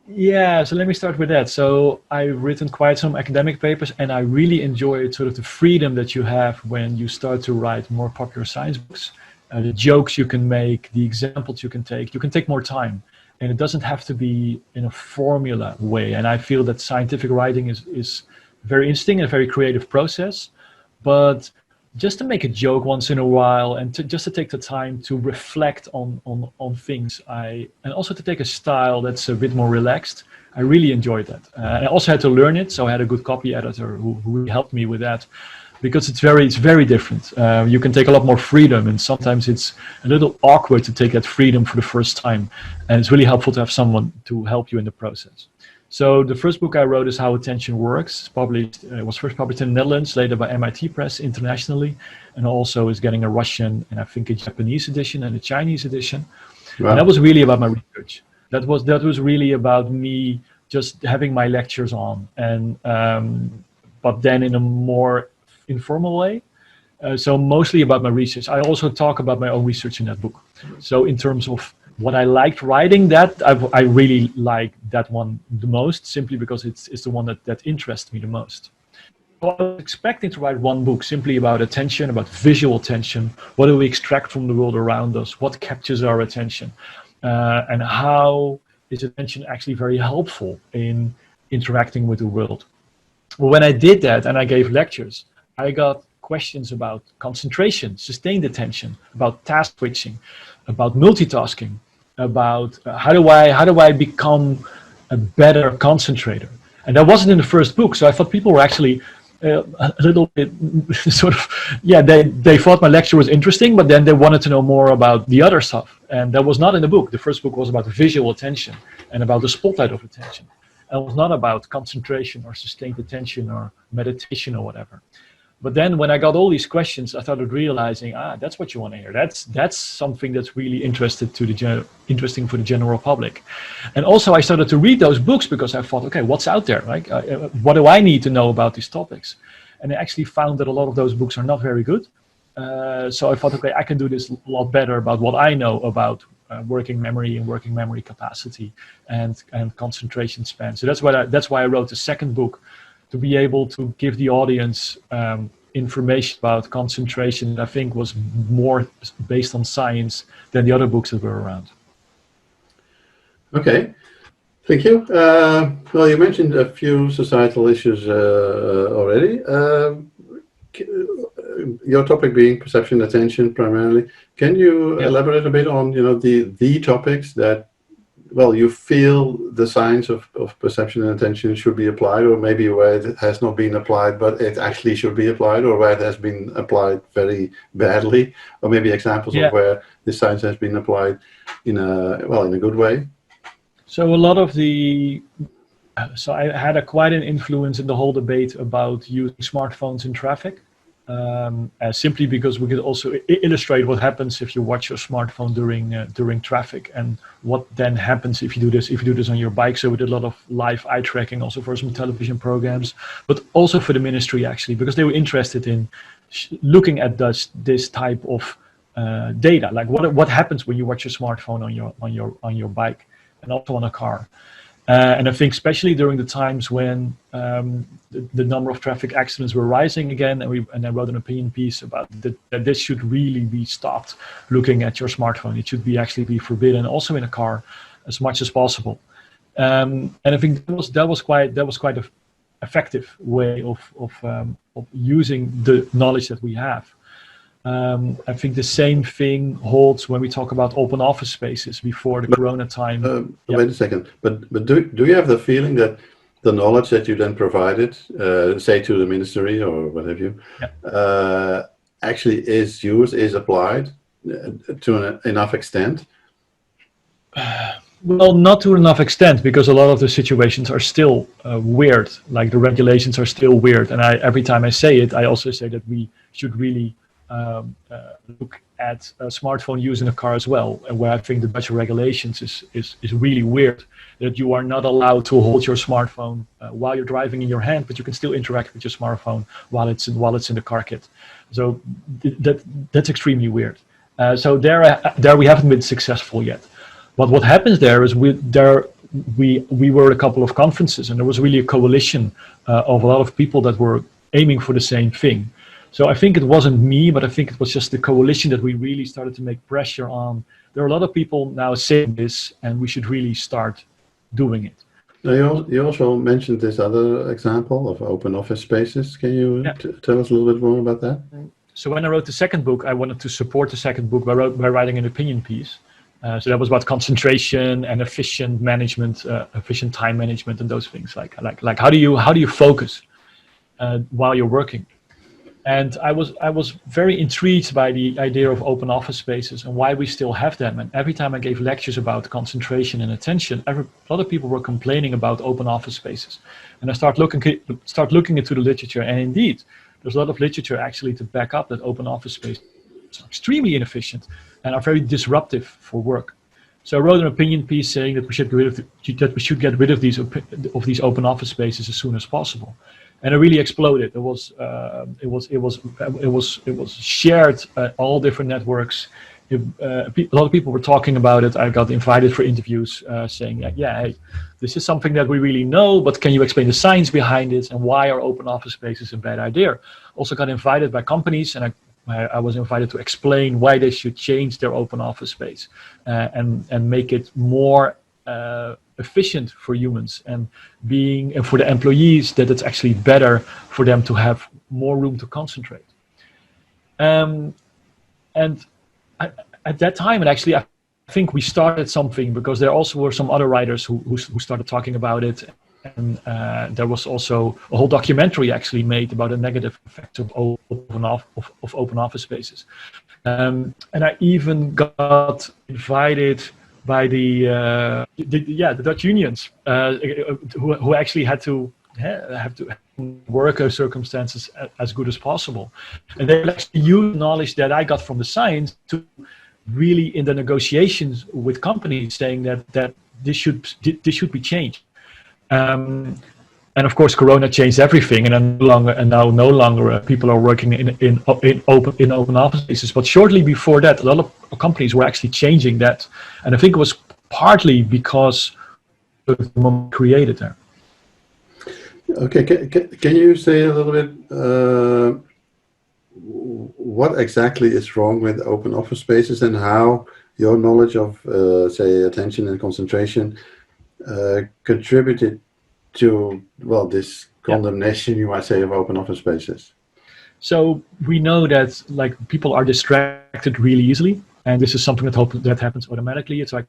Yeah, so let me start with that. So I've written quite some academic papers, and I really enjoy sort of the freedom that you have when you start to write more popular science books. The jokes you can make, the examples you can take more time, and it doesn't have to be in a formula way. And I feel that scientific writing is very interesting and a very creative process, but just to make a joke once in a while, and just to take the time to reflect on things, and also to take a style that's a bit more relaxed. I really enjoyed that. I also had to learn it, so I had a good copy editor who really helped me with that, because it's very different. You can take a lot more freedom, and sometimes it's a little awkward to take that freedom for the first time, and it's really helpful to have someone to help you in the process. So the first book I wrote is How Attention Works. It was first published in the Netherlands, later by MIT Press internationally, and also is getting a Russian and I think a Japanese edition and a Chinese edition. Wow. And that was really about my research. That was really about me just having my lectures on, and but then in a more informal way. So mostly about my research. I also talk about my own research in that book. So in terms of what I liked writing, I really like that one the most, simply because it's the one that interests me the most. So I was expecting to write one book simply about attention, about visual attention. What do we extract from the world around us? What captures our attention? And how is attention actually very helpful in interacting with the world? Well, when I did that and I gave lectures, I got questions about concentration, sustained attention, about task switching, about multitasking, about how do I become a better concentrator. And that wasn't in the first book, so I thought people were actually a little bit sort of, they thought my lecture was interesting, but then they wanted to know more about the other stuff, and that was not in the book. The first book was about visual attention and about the spotlight of attention. And it was not about concentration or sustained attention or meditation or whatever. But then when I got all these questions, I started realizing, that's what you want to hear. That's something that's really interesting for the general public. And also I started to read those books because I thought, okay, what's out there? Like, what do I need to know about these topics? And I actually found that a lot of those books are not very good. So I thought, okay, I can do this a lot better about what I know about working memory and working memory capacity and concentration span. So that's why I wrote the second book, to be able to give the audience information about concentration that I think was more based on science than the other books that were around. Okay, thank you. Well, you mentioned a few societal issues already. Your topic being perception and attention primarily. Can you elaborate a bit on the topics that, well, you feel the science of perception and attention should be applied, or maybe where it has not been applied, but it actually should be applied, or where it has been applied very badly, or maybe examples of where the science has been applied in a good way? So so I had quite an influence in the whole debate about using smartphones in traffic. Simply because we could also illustrate what happens if you watch your smartphone during traffic, and what then happens if you do this on your bike. So we did a lot of live eye tracking also for some television programs, but also for the ministry actually, because they were interested in looking at this type of data, like what happens when you watch your smartphone on your bike and also on a car. And I think especially during the times when the number of traffic accidents were rising again, and I wrote an opinion piece about that this should really be stopped, looking at your smartphone. It should actually be forbidden also in a car as much as possible. And I think that was quite effective way of using the knowledge that we have. I think the same thing holds when we talk about open office spaces before the Corona time. Wait a second, but do you have the feeling that the knowledge that you then provided, say to the ministry or what have you, actually is used, is applied to enough extent? Well, not to enough extent, because a lot of the situations are still weird, like the regulations are still weird. And every time I say it, I also say that we should really look at smartphone use in a car as well, and where I think the Dutch regulations is really weird, that you are not allowed to hold your smartphone while you're driving in your hand, but you can still interact with your smartphone while it's in the car kit. So that's extremely weird. So there we haven't been successful yet. But what happens there is we were at a couple of conferences, and there was really a coalition of a lot of people that were aiming for the same thing. So I think it wasn't me, but I think it was just the coalition that we really started to make pressure on. There are a lot of people now saying this, and we should really start doing it. Now you also mentioned this other example of open office spaces. Can you tell us a little bit more about that? So when I wrote the second book, I wanted to support the second book by writing an opinion piece. So that was about concentration and efficient management, efficient time management, and those things. Like how do you focus while you're working? And I was very intrigued by the idea of open office spaces and why we still have them. And every time I gave lectures about concentration and attention, a lot of people were complaining about open office spaces. And I start looking into the literature, and indeed, there's a lot of literature actually to back up that open office spaces are extremely inefficient and are very disruptive for work. So I wrote an opinion piece saying that we should get rid of these open office spaces as soon as possible. And it really exploded. It was shared at all different networks. A lot of people were talking about it. I got invited for interviews saying, hey, this is something that we really know, but can you explain the science behind it, and why are open office spaces a bad idea? Also got invited by companies, and I was invited to explain why they should change their open office space and make it more efficient for humans, and for the employees, that it's actually better for them to have more room to concentrate. And at that time, and actually I think we started something, because there also were some other writers who started talking about it. And there was also a whole documentary actually made about the negative effects of open office spaces. And I even got invited by the Dutch unions who actually had to have to worker circumstances as good as possible. And they actually used knowledge that I got from the science to really, in the negotiations with companies, saying that this should be changed. And of course, Corona changed everything, and now no longer people are working in open office spaces. But shortly before that, a lot of companies were actually changing that, and I think it was partly because of the moment created there. Okay, can you say a little bit what exactly is wrong with open office spaces, and how your knowledge of, say, attention and concentration contributed to, well, this condemnation, you might say, of open office spaces? So we know that people are distracted really easily, and this is something that happens automatically. It's like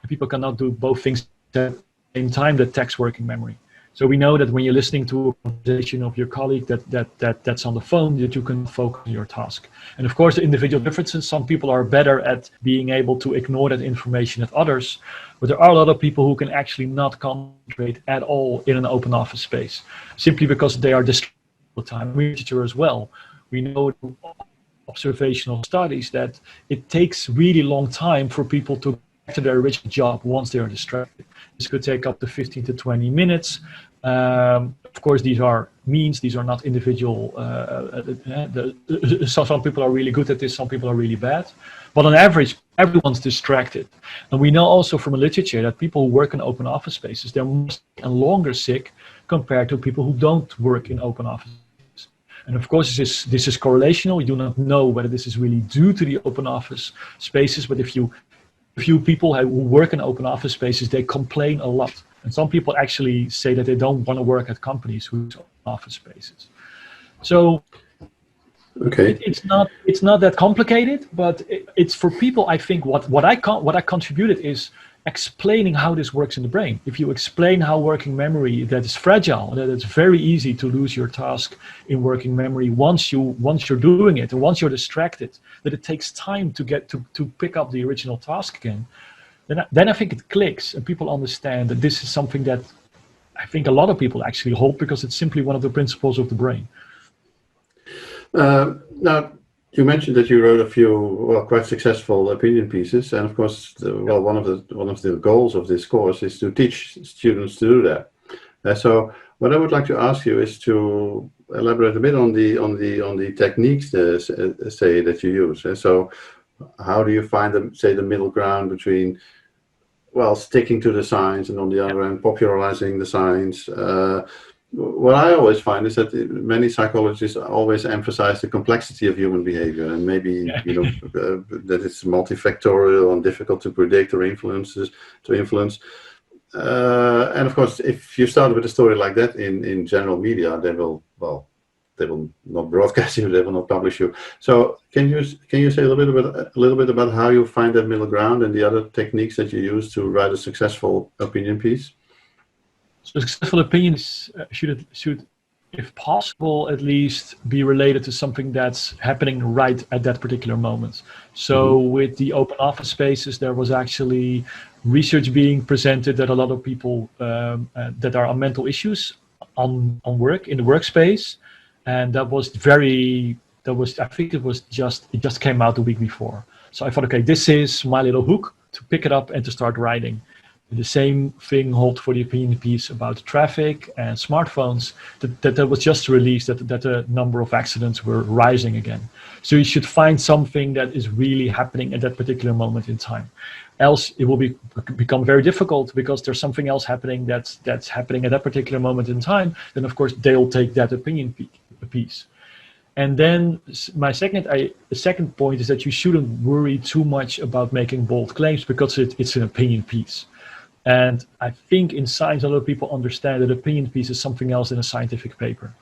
people cannot do both things at the same time. That takes working memory. So we know that when you're listening to a conversation of your colleague that's on the phone, that you can focus on your task. And of course, the individual differences. Some people are better at being able to ignore that information than others, but there are a lot of people who can actually not concentrate at all in an open office space, simply because they are distracted all the time. Literature as well. We know from observational studies that it takes really long time for people to get to their original job once they are distracted. This could take up to 15 to 20 minutes. Of course, these are means, these are not individual. So some people are really good at this, some people are really bad. But on average, everyone's distracted. And we know also from the literature that people who work in open office spaces, they're more and longer sick compared to people who don't work in open office spaces. And of course, this is correlational. We do not know whether this is really due to the open office spaces, but if you people who work in open office spaces, they complain a lot And some people actually say that they don't want to work at companies whose office spaces. So Okay. it's not that complicated, but it's for people. I think what I contributed is explaining how this works in the brain. If you explain how working memory, that is fragile, that it's very easy to lose your task in working memory once you're doing it, and once you're distracted, that it takes time to get to pick up the original task again, then I think it clicks and people understand that this is something that I think a lot of people actually hold, because it's simply one of the principles of the brain. Now, you mentioned that you wrote a few quite successful opinion pieces, and of course, one of the goals of this course is to teach students to do that. So, what I would like to ask you is to elaborate a bit on the techniques, say, that you use. So, how do you find the middle ground between, well, sticking to the science, and on the other hand, popularizing the science? What I always find is that many psychologists always emphasize the complexity of human behavior, and maybe that it's multifactorial and difficult to predict or influence. And of course, if you start with a story like that in general media, they will not broadcast you, they will not publish you. So can you say a little bit about how you find that middle ground and the other techniques that you use to write a successful opinion piece? So successful opinions should, if possible, at least be related to something that's happening right at that particular moment. So with the open office spaces, there was actually research being presented that a lot of people that are on mental issues on work, in the workspace, and I think it just came out the week before. So I thought, okay, this is my little hook to pick it up and to start writing. The same thing holds for the opinion piece about traffic and smartphones, that was just released, that the number of accidents were rising again. So you should find something that is really happening at that particular moment in time. Else it will become very difficult, because there's something else happening that's happening at that particular moment in time. Then of course they'll take that opinion piece. And then the second point is that you shouldn't worry too much about making bold claims, because it's an opinion piece. And I think in science, a lot of people understand that opinion piece is something else than a scientific paper.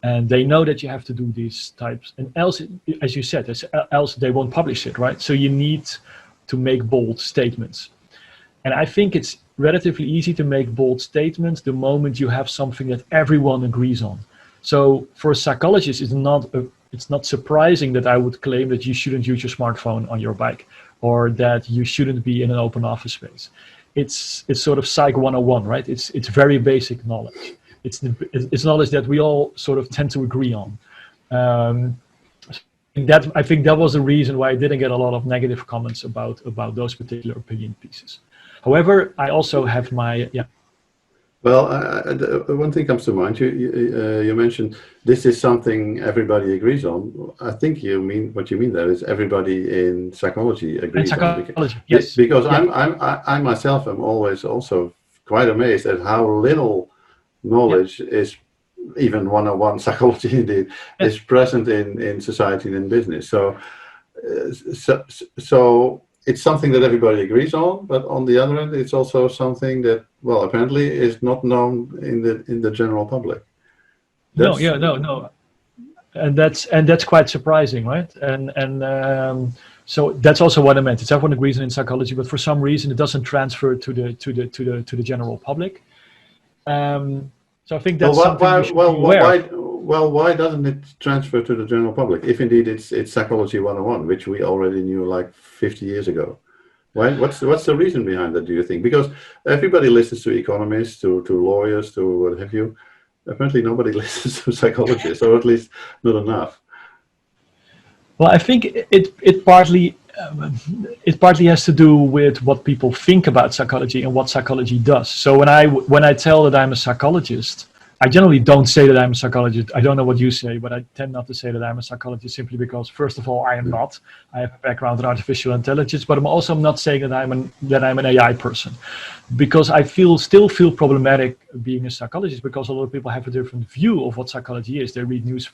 And they know that you have to do these types. And else, as you said, else they won't publish it, right? So you need to make bold statements. And I think it's relatively easy to make bold statements the moment you have something that everyone agrees on. So for a psychologist, it's not surprising that I would claim that you shouldn't use your smartphone on your bike, or that you shouldn't be in an open office space. It's sort of Psych 101, right? It's very basic knowledge. It's knowledge that we all sort of tend to agree on. I think that was the reason why I didn't get a lot of negative comments about those particular opinion pieces. However, I also have my Well, one thing comes to mind. You mentioned this is something everybody agrees on. I think what you mean there is everybody in psychology agrees on. Yes. Because I myself am always also quite amazed at how little knowledge is, even 101 psychology indeed, is present in society and in business. So it's something that everybody agrees on, but on the other hand, it's also something that, well, apparently is not known in the general public. No, and that's quite surprising, right? And so that's also what I meant. It's everyone agrees in psychology, but for some reason it doesn't transfer to the general public. So I think that's why doesn't it transfer to the general public? If indeed it's psychology 101, which we already knew like 50 years ago. What's the reason behind that, do you think? Because everybody listens to economists, to lawyers, to what have you. Apparently nobody listens to psychologists, or at least not enough. Well, I think it partly has to do with what people think about psychology and what psychology does. So when I tell that I'm a psychologist, I generally don't say that I'm a psychologist. I don't know what you say, but I tend not to say that I'm a psychologist, simply because, first of all, I am not. I have a background in artificial intelligence, but I'm also not saying that I'm an AI person, because I still feel problematic being a psychologist, because a lot of people have a different view of what psychology is. They read news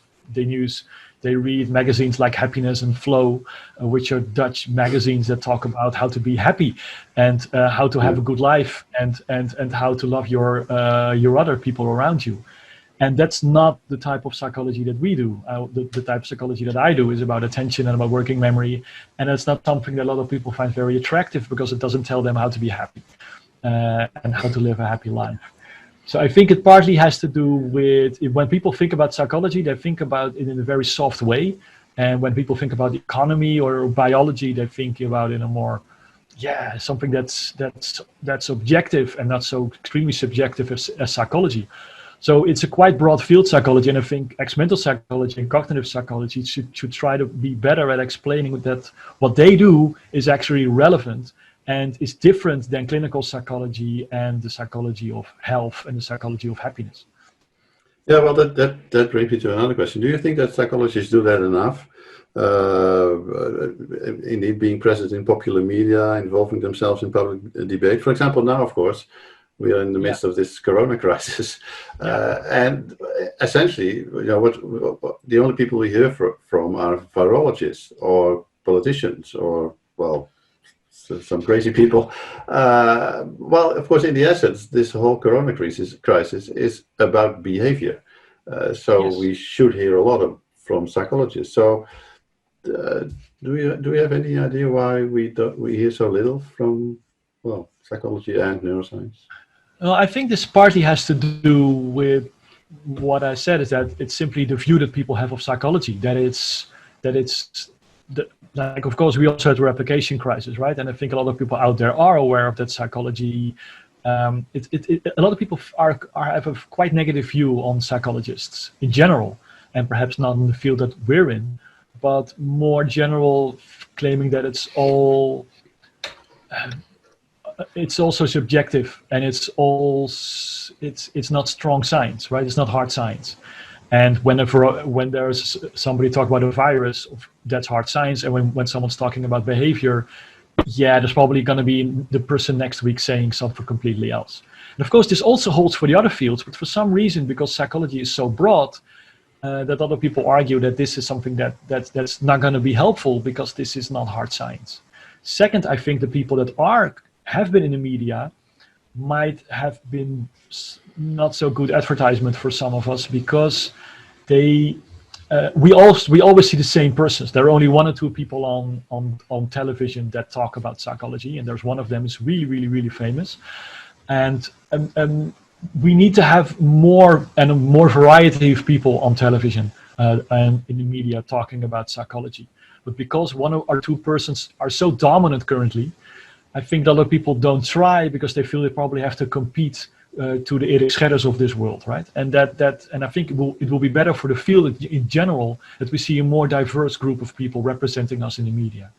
They read magazines like Happiness and Flow, which are Dutch magazines that talk about how to be happy and how to have a good life and how to love your other people around you. And that's not the type of psychology that we do. The type of psychology that I do is about attention and about working memory. And it's not something that a lot of people find very attractive because it doesn't tell them how to be happy and how to live a happy life. So I think it partly has to do with when people think about psychology, they think about it in a very soft way. And when people think about economy or biology, they think about it in a more, something that's objective and not so extremely subjective as psychology. So it's a quite broad field, psychology, and I think experimental psychology and cognitive psychology should try to be better at explaining that what they do is actually relevant and is different than clinical psychology and the psychology of health and the psychology of happiness. Yeah, well, that brings me to another question. Do you think that psychologists do that enough? Indeed, being present in popular media, involving themselves in public debate. For example, now, of course, we are in the midst of this corona crisis, and essentially, what the only people we hear from are virologists or politicians or, well, some crazy people. Well, of course, in the essence, this whole corona crisis is about behavior. We should hear a lot from psychologists. So, do we have any idea why we hear so little from, well, psychology and neuroscience? Well, I think this partly has to do with what I said, is that it's simply the view that people have of psychology, like, of course, we also had the replication crisis, right? And I think a lot of people out there are aware of that psychology. A lot of people have a quite negative view on psychologists in general, and perhaps not in the field that we're in, but more general, claiming that it's all also subjective, and it's not strong science, right? It's not hard science. And when there's somebody talk about a virus, that's hard science. And when someone's talking about behavior, there's probably going to be the person next week saying something completely else. And of course, this also holds for the other fields, but for some reason, because psychology is so broad, that other people argue that this is something that's not going to be helpful because this is not hard science. Second, I think the people that have been in the media might have been not so good advertisement for some of us, because we always see the same persons. There are only one or two people on television that talk about psychology, and there's one of them is really, really, really famous. And we need to have more variety of people on television and in the media talking about psychology. But because one or two persons are so dominant currently, I think a lot of people don't try because they feel they probably have to compete to the Erik Schedders of this world, right? And I think it will be better for the field in general that we see a more diverse group of people representing us in the media.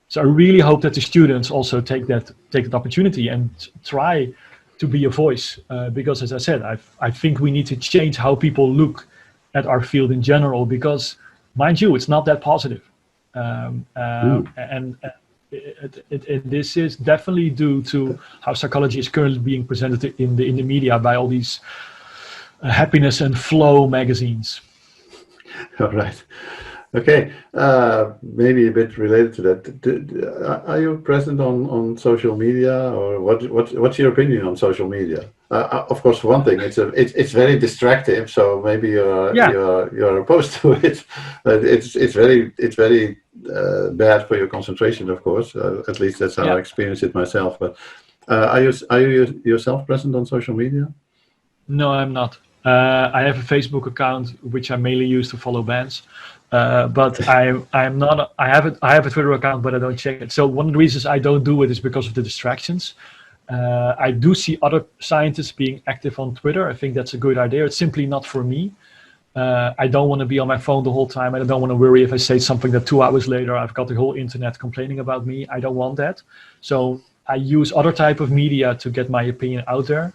So I really hope that the students also take that opportunity and try to be a voice, because, as I said, I think we need to change how people look at our field in general, because, mind you, it's not that positive, and this is definitely due to how psychology is currently being presented in the media by all these Happiness and Flow magazines. All right. Okay. Maybe a bit related to that. Are you present on social media, or what's your opinion on social media? Of course, for one thing, it's very distracting. So maybe you're opposed to it. But it's very bad for your concentration, of course. At least that's how I experience it myself. But are you yourself present on social media? No, I'm not. I have a Facebook account which I mainly use to follow bands, but I'm not. I have a Twitter account, but I don't check it. So one of the reasons I don't do it is because of the distractions. I do see other scientists being active on Twitter. I think that's a good idea. It's simply not for me. I don't want to be on my phone the whole time. I don't want to worry if I say something that 2 hours later I've got the whole internet complaining about me. I don't want that. So I use other type of media to get my opinion out there.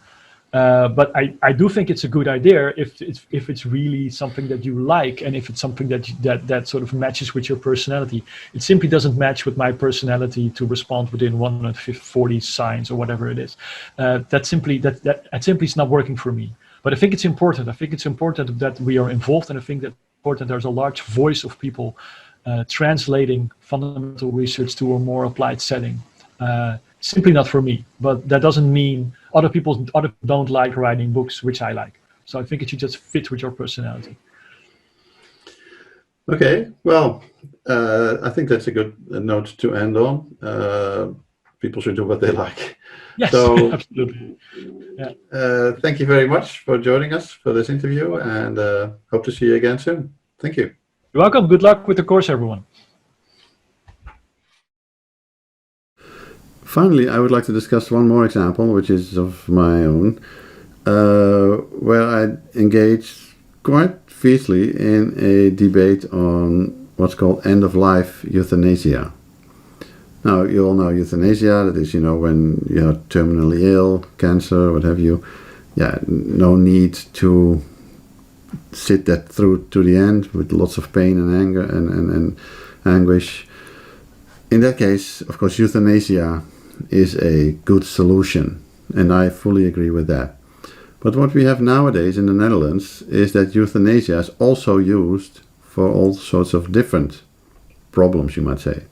But I do think it's a good idea if it's really something that you like, and if it's something that sort of matches with your personality. It simply doesn't match with my personality to respond within 140 signs or whatever it is. That simply is not working for me. But I think it's important. I think it's important that we are involved, and I think that important there's a large voice of people translating fundamental research to a more applied setting. Simply not for me, but that doesn't mean other people don't like writing books, which I like. So I think it should just fit with your personality. Okay, well, I think that's a good note to end on. People should do what they like. Yes, so, absolutely. Yeah. Thank you very much for joining us for this interview, and hope to see you again soon. Thank you. You're welcome. Good luck with the course, everyone. Finally, I would like to discuss one more example, which is of my own, where I engaged quite fiercely in a debate on what's called end-of-life euthanasia. Now, you all know euthanasia, that is, when you're terminally ill, cancer, what have you. Yeah, no need to sit that through to the end with lots of pain and anger and anguish. In that case, of course, euthanasia is a good solution, and I fully agree with that. But what we have nowadays in the Netherlands is that euthanasia is also used for all sorts of different problems, you might say.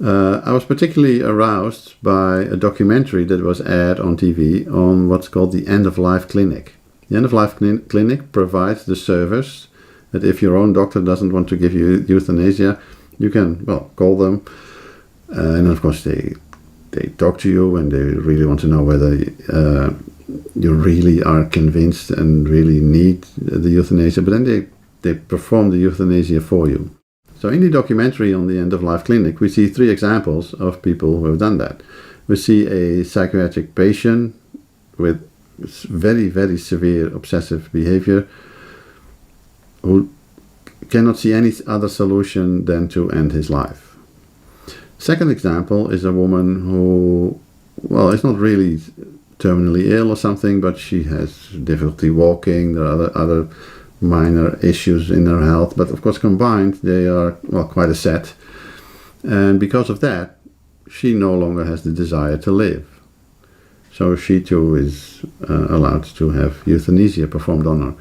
I was particularly aroused by a documentary that was aired on TV on what's called the end-of-life clinic. The end-of-life clinic provides the service that if your own doctor doesn't want to give you euthanasia, you can, call them. And of course they talk to you and they really want to know whether you really are convinced and really need the euthanasia, but then they perform the euthanasia for you. So in the documentary on the end-of-life clinic, we see 3 examples of people who have done that. We see a psychiatric patient with very, very severe obsessive behavior who cannot see any other solution than to end his life. Second example is a woman who, is not really terminally ill or something, but she has difficulty walking. There are other minor issues in her health, but of course combined they are quite a set, and because of that she no longer has the desire to live. So she too is allowed to have euthanasia performed on her.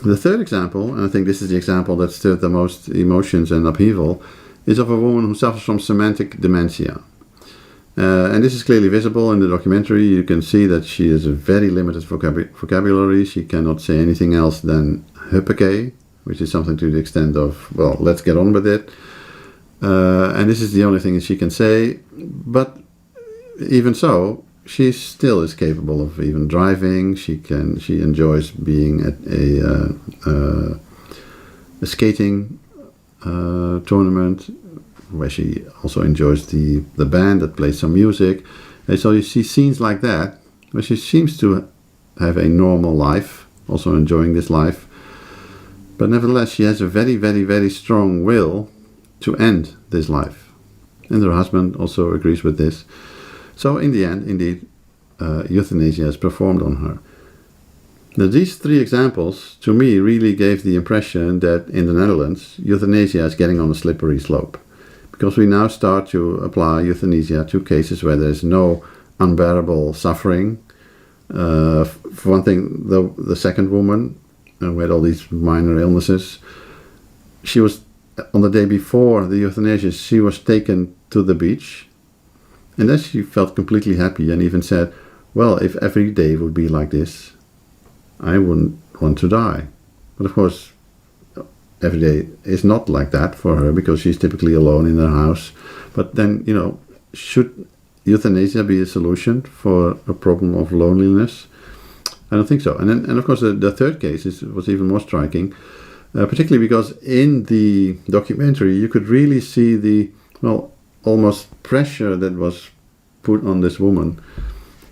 The third example, and I think this is the example that stirred the most emotions and upheaval, is of a woman who suffers from semantic dementia. And this is clearly visible in the documentary. You can see that she has a very limited vocabulary. She cannot say anything else than huppakee, which is something to the extent of, let's get on with it. And this is the only thing that she can say. But even so, she still is capable of even driving. She enjoys being at a skating tournament, where she also enjoys the band that plays some music. And so you see scenes like that, where she seems to have a normal life, also enjoying this life. But nevertheless, she has a very, very, very strong will to end this life. And her husband also agrees with this. So in the end, indeed, euthanasia is performed on her. Now, these 3 examples, to me, really gave the impression that in the Netherlands, euthanasia is getting on a slippery slope. Because we now start to apply euthanasia to cases where there is no unbearable suffering. For one thing, the second woman, who had all these minor illnesses, she was, on the day before the euthanasia, she was taken to the beach. And then she felt completely happy and even said, if every day would be like this, I wouldn't want to die. But of course, every day is not like that for her, because she's typically alone in her house. But then, should euthanasia be a solution for a problem of loneliness? I don't think so. And of course, the third case was even more striking, particularly because in the documentary you could really see the almost pressure that was put on this woman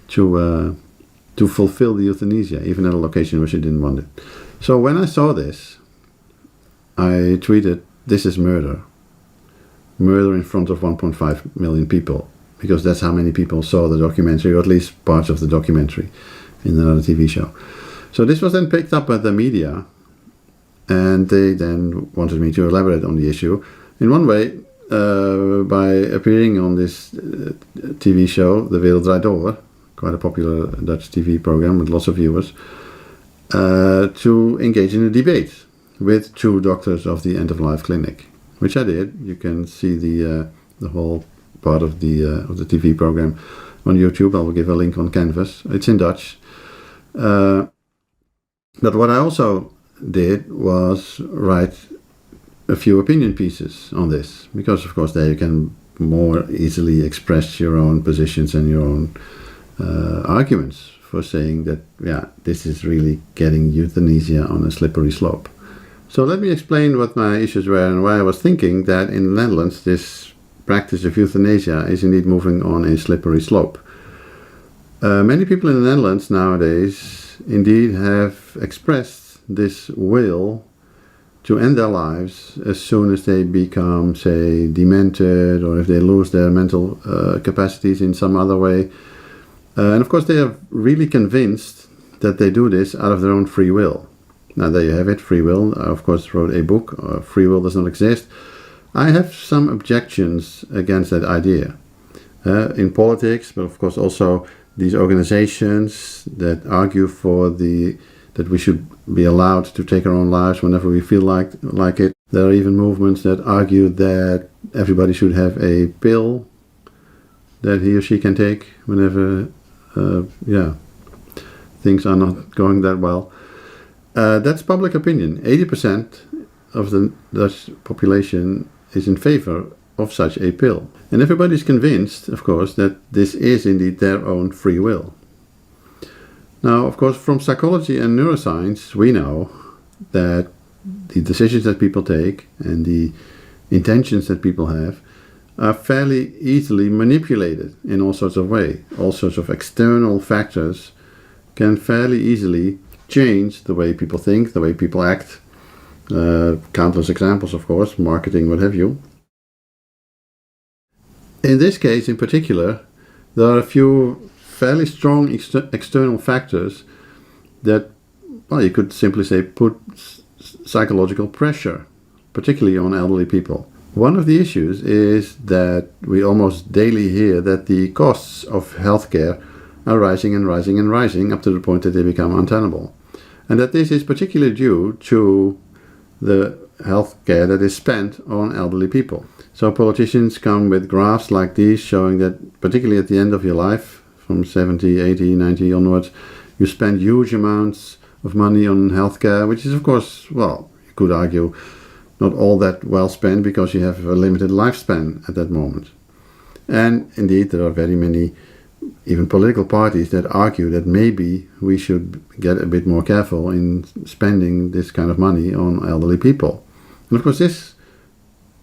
to fulfill the euthanasia, even at a location where she didn't want it. So when I saw this, I tweeted, "This is murder. Murder in front of 1.5 million people," because that's how many people saw the documentary, or at least parts of the documentary, in another TV show. So this was then picked up by the media, and they then wanted me to elaborate on the issue. In one way, by appearing on this TV show, De Wereld Draait Door, quite a popular Dutch TV program with lots of viewers, to engage in a debate. with 2 doctors of the end-of-life clinic, which I did. You can see the whole part of the TV program on YouTube. I will give a link on Canvas. It's in Dutch. But what I also did was write a few opinion pieces on this, because of course there you can more easily express your own positions and your own arguments for saying that, yeah, this is really getting euthanasia on a slippery slope. So let me explain what my issues were and why I was thinking that in the Netherlands this practice of euthanasia is indeed moving on a slippery slope. Many people in the Netherlands nowadays indeed have expressed this will to end their lives as soon as they become, say, demented, or if they lose their mental capacities in some other way. And of course they are really convinced that they do this out of their own free will. Now there you have it, free will. I of course wrote a book, Free Will Does Not Exist. I have some objections against that idea. In politics, but of course also these organizations that argue for that we should be allowed to take our own lives whenever we feel like it. There are even movements that argue that everybody should have a pill that he or she can take whenever things are not going that well. That's public opinion. 80% of the Dutch population is in favor of such a pill. And everybody's convinced, of course, that this is indeed their own free will. Now, of course, from psychology and neuroscience, we know that the decisions that people take and the intentions that people have are fairly easily manipulated in all sorts of ways. All sorts of external factors can fairly easily change the way people think, the way people act. Countless examples, of course, marketing, what have you. In this case in particular, there are a few fairly strong external factors that, well, you could simply say put psychological pressure, particularly on elderly people. One of the issues is that we almost daily hear that the costs of healthcare are rising and rising and rising up to the point that they become untenable. And that this is particularly due to the healthcare that is spent on elderly people. So politicians come with graphs like these showing that particularly at the end of your life, from 70, 80, 90 onwards, you spend huge amounts of money on healthcare, which is of course, well, you could argue, not all that well spent because you have a limited lifespan at that moment. And indeed there are very many even political parties that argue that maybe we should get a bit more careful in spending this kind of money on elderly people. And of course this,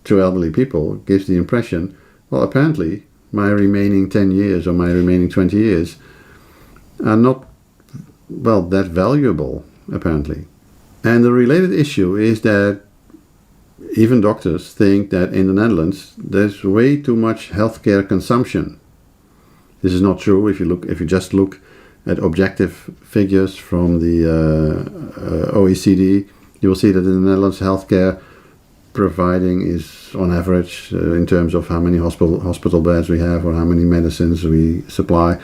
to elderly people, gives the impression, well, apparently my remaining 10 years or my remaining 20 years are not, well, that valuable, apparently. And the related issue is that even doctors think that in the Netherlands there's way too much healthcare consumption. This is not true if you just look at objective figures from the OECD. You will see that in the Netherlands healthcare providing is on average in terms of how many hospital beds we have or how many medicines we supply,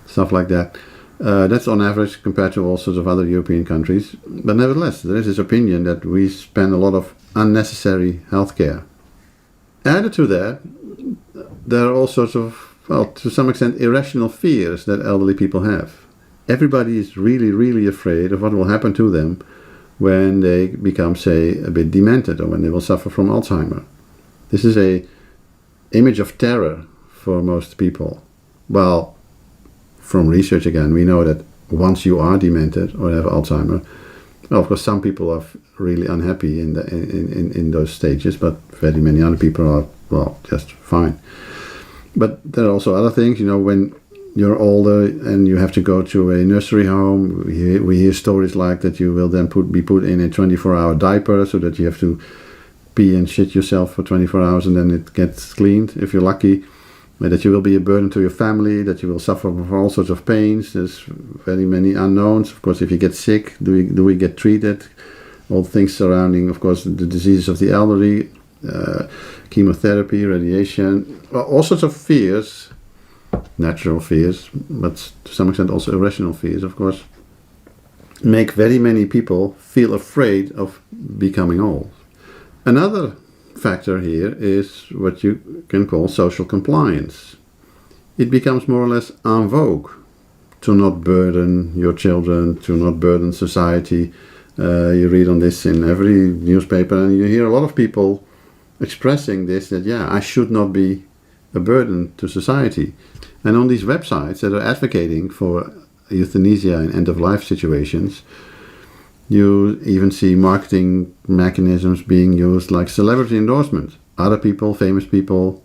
stuff like that. That's on average compared to all sorts of other European countries. But nevertheless, there is this opinion that we spend a lot of unnecessary healthcare. Added to that, there are all sorts of, well, to some extent, irrational fears that elderly people have. Everybody is really, really afraid of what will happen to them when they become, say, a bit demented or when they will suffer from Alzheimer. This is an image of terror for most people. Well, from research again, we know that once you are demented or have Alzheimer, well, of course, some people are really unhappy in those stages, but very many other people are, well, just fine. But there are also other things, when you're older and you have to go to a nursery home, we hear stories like that you will then be put in a 24-hour diaper so that you have to pee and shit yourself for 24 hours and then it gets cleaned, if you're lucky. That you will be a burden to your family, that you will suffer from all sorts of pains. There's very many unknowns. Of course, if you get sick, do we get treated? All things surrounding, of course, the diseases of the elderly, chemotherapy, radiation, all sorts of fears, natural fears, but to some extent also irrational fears, of course. make very many people feel afraid of becoming old. Another factor here is what you can call social compliance. It becomes more or less en vogue to not burden your children, to not burden society. You read on this in every newspaper, and you hear a lot of people expressing this, that I should not be a burden to society. And on these websites that are advocating for euthanasia in end-of-life situations, you even see marketing mechanisms being used like celebrity endorsement. Other people, famous people,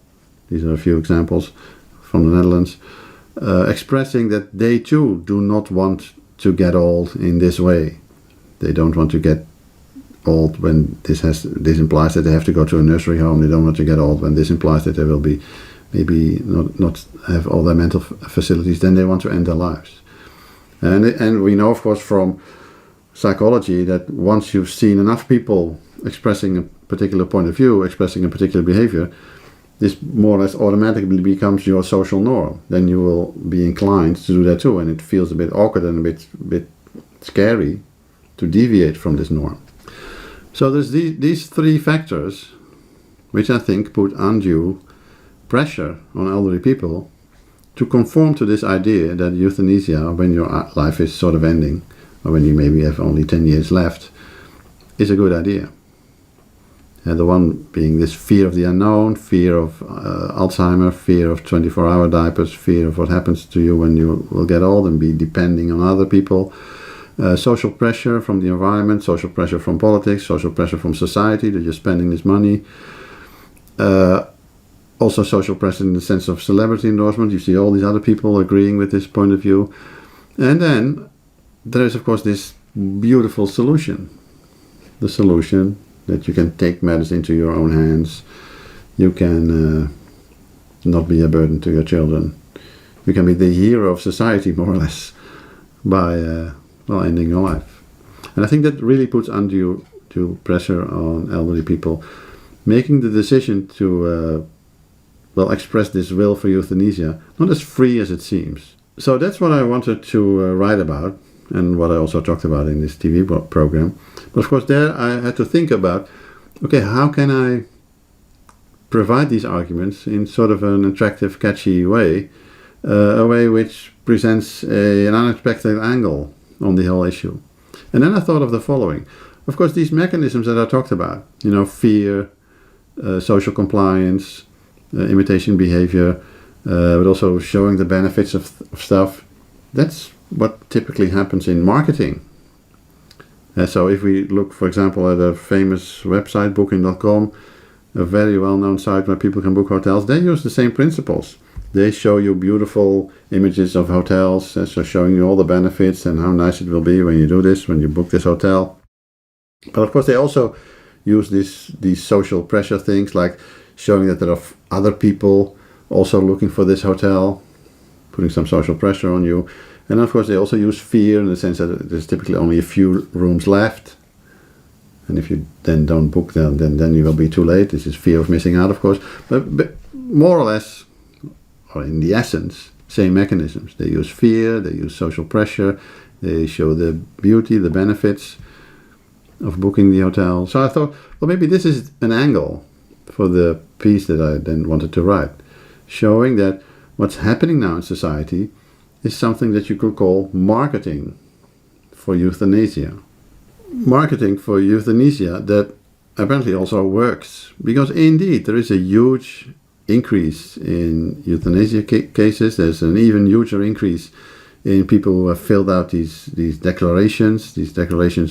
these are a few examples from the Netherlands, expressing that they too do not want to get old in this way. They don't want to get old when this implies that they have to go to a nursery home. They don't want to get old when this implies that they will be maybe not have all their mental facilities. Then they want to end their lives. And we know, of course, from psychology that once you've seen enough people expressing a particular point of view, expressing a particular behavior, this more or less automatically becomes your social norm. Then you will be inclined to do that too, and it feels a bit awkward and a bit scary to deviate from this norm. So there's these three factors which I think put undue pressure on elderly people to conform to this idea that euthanasia, when your life is sort of ending, or when you maybe have only 10 years left, is a good idea. And the one being this fear of the unknown, fear of Alzheimer, fear of 24-hour diapers, fear of what happens to you when you will get old and be depending on other people, social pressure from the environment, social pressure from politics, social pressure from society that you're spending this money, also social pressure in the sense of celebrity endorsement. You see all these other people agreeing with this point of view. And then there is, of course, this beautiful solution. The solution that you can take matters into your own hands. You can not be a burden to your children. You can be the hero of society, more or less, by ending your life. And I think that really puts undue pressure on elderly people, making the decision to express this will for euthanasia not as free as it seems. So that's what I wanted to write about, and what I also talked about in this TV program. But of course there I had to think about, okay, how can I provide these arguments in sort of an attractive, catchy way, a way which presents an unexpected angle on the whole issue. And then I thought of the following. Of course, these mechanisms that I talked about, fear, social compliance, imitation behavior, but also showing the benefits of stuff, that's what typically happens in marketing. So if we look, for example, at a famous website, booking.com, a very well-known site where people can book hotels, they use the same principles. They show you beautiful images of hotels, so showing you all the benefits and how nice it will be when you do this, when you book this hotel. But of course they also use these social pressure things, like showing that there are other people also looking for this hotel, putting some social pressure on you. And of course they also use fear in the sense that there's typically only a few rooms left. And if you then don't book them, then you will be too late. This is fear of missing out, of course. But more or less, or in the essence, same mechanisms. They use fear, they use social pressure, they show the beauty, the benefits of booking the hotel. So I thought, well, maybe this is an angle for the piece that I then wanted to write, showing that what's happening now in society is something that you could call marketing for euthanasia. Marketing for euthanasia that apparently also works, because indeed there is a huge increase in euthanasia cases. There's an even huger increase in people who have filled out these declarations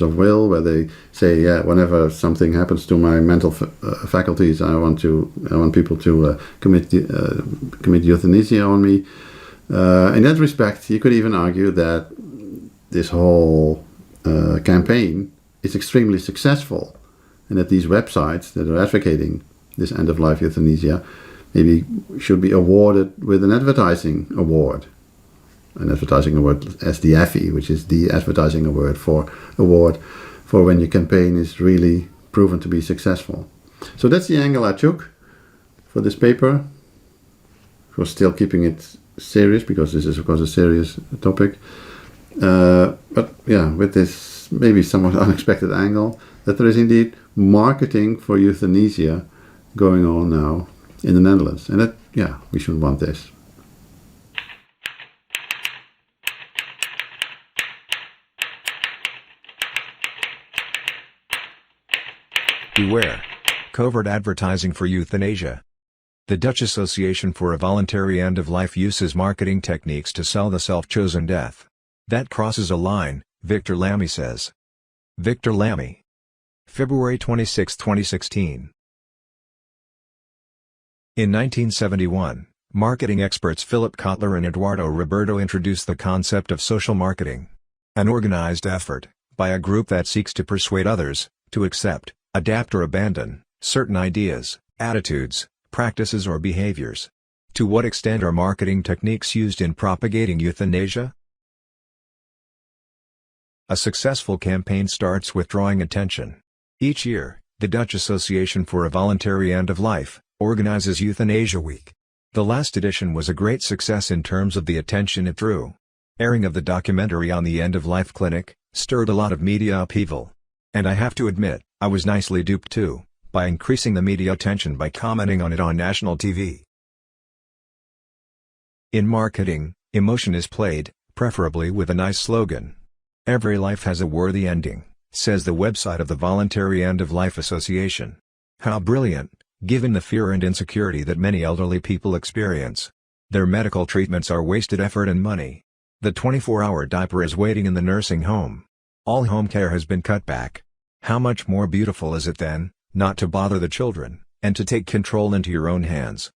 of will, where they say, whenever something happens to my mental faculties, I want people to commit euthanasia on me. In that respect, you could even argue that this whole campaign is extremely successful, and that these websites that are advocating this end-of-life euthanasia maybe should be awarded with an advertising award. An advertising award as the Effie, which is the advertising award for when your campaign is really proven to be successful. So that's the angle I took for this paper. Of course, still keeping it serious, because this is of course a serious topic. But yeah, with this maybe somewhat unexpected angle, that there is indeed marketing for euthanasia going on now in the Netherlands. And that, yeah, we shouldn't want this. Beware. Covert advertising for euthanasia. The Dutch Association for a Voluntary End of Life uses marketing techniques to sell the self-chosen death. That crosses a line, Victor Lamme says. Victor Lamme. February 26, 2016. In 1971, marketing experts Philip Kotler and Eduardo Roberto introduced the concept of social marketing. An organized effort, by a group that seeks to persuade others, to accept, adapt or abandon, certain ideas, attitudes, practices or behaviors. To what extent are marketing techniques used in propagating euthanasia? A successful campaign starts with drawing attention. Each year, the Dutch Association for a Voluntary End of Life organizes Euthanasia Week. The last edition was a great success in terms of the attention it drew. Airing of the documentary on the end-of-life clinic stirred a lot of media upheaval. And I have to admit, I was nicely duped too, by increasing the media attention by commenting on it on national TV. In marketing, emotion is played, preferably with a nice slogan. Every life has a worthy ending, says the website of the Voluntary End of Life Association. How brilliant, given the fear and insecurity that many elderly people experience. Their medical treatments are wasted effort and money. The 24-hour diaper is waiting in the nursing home. All home care has been cut back. How much more beautiful is it then, not to bother the children, and to take control into your own hands?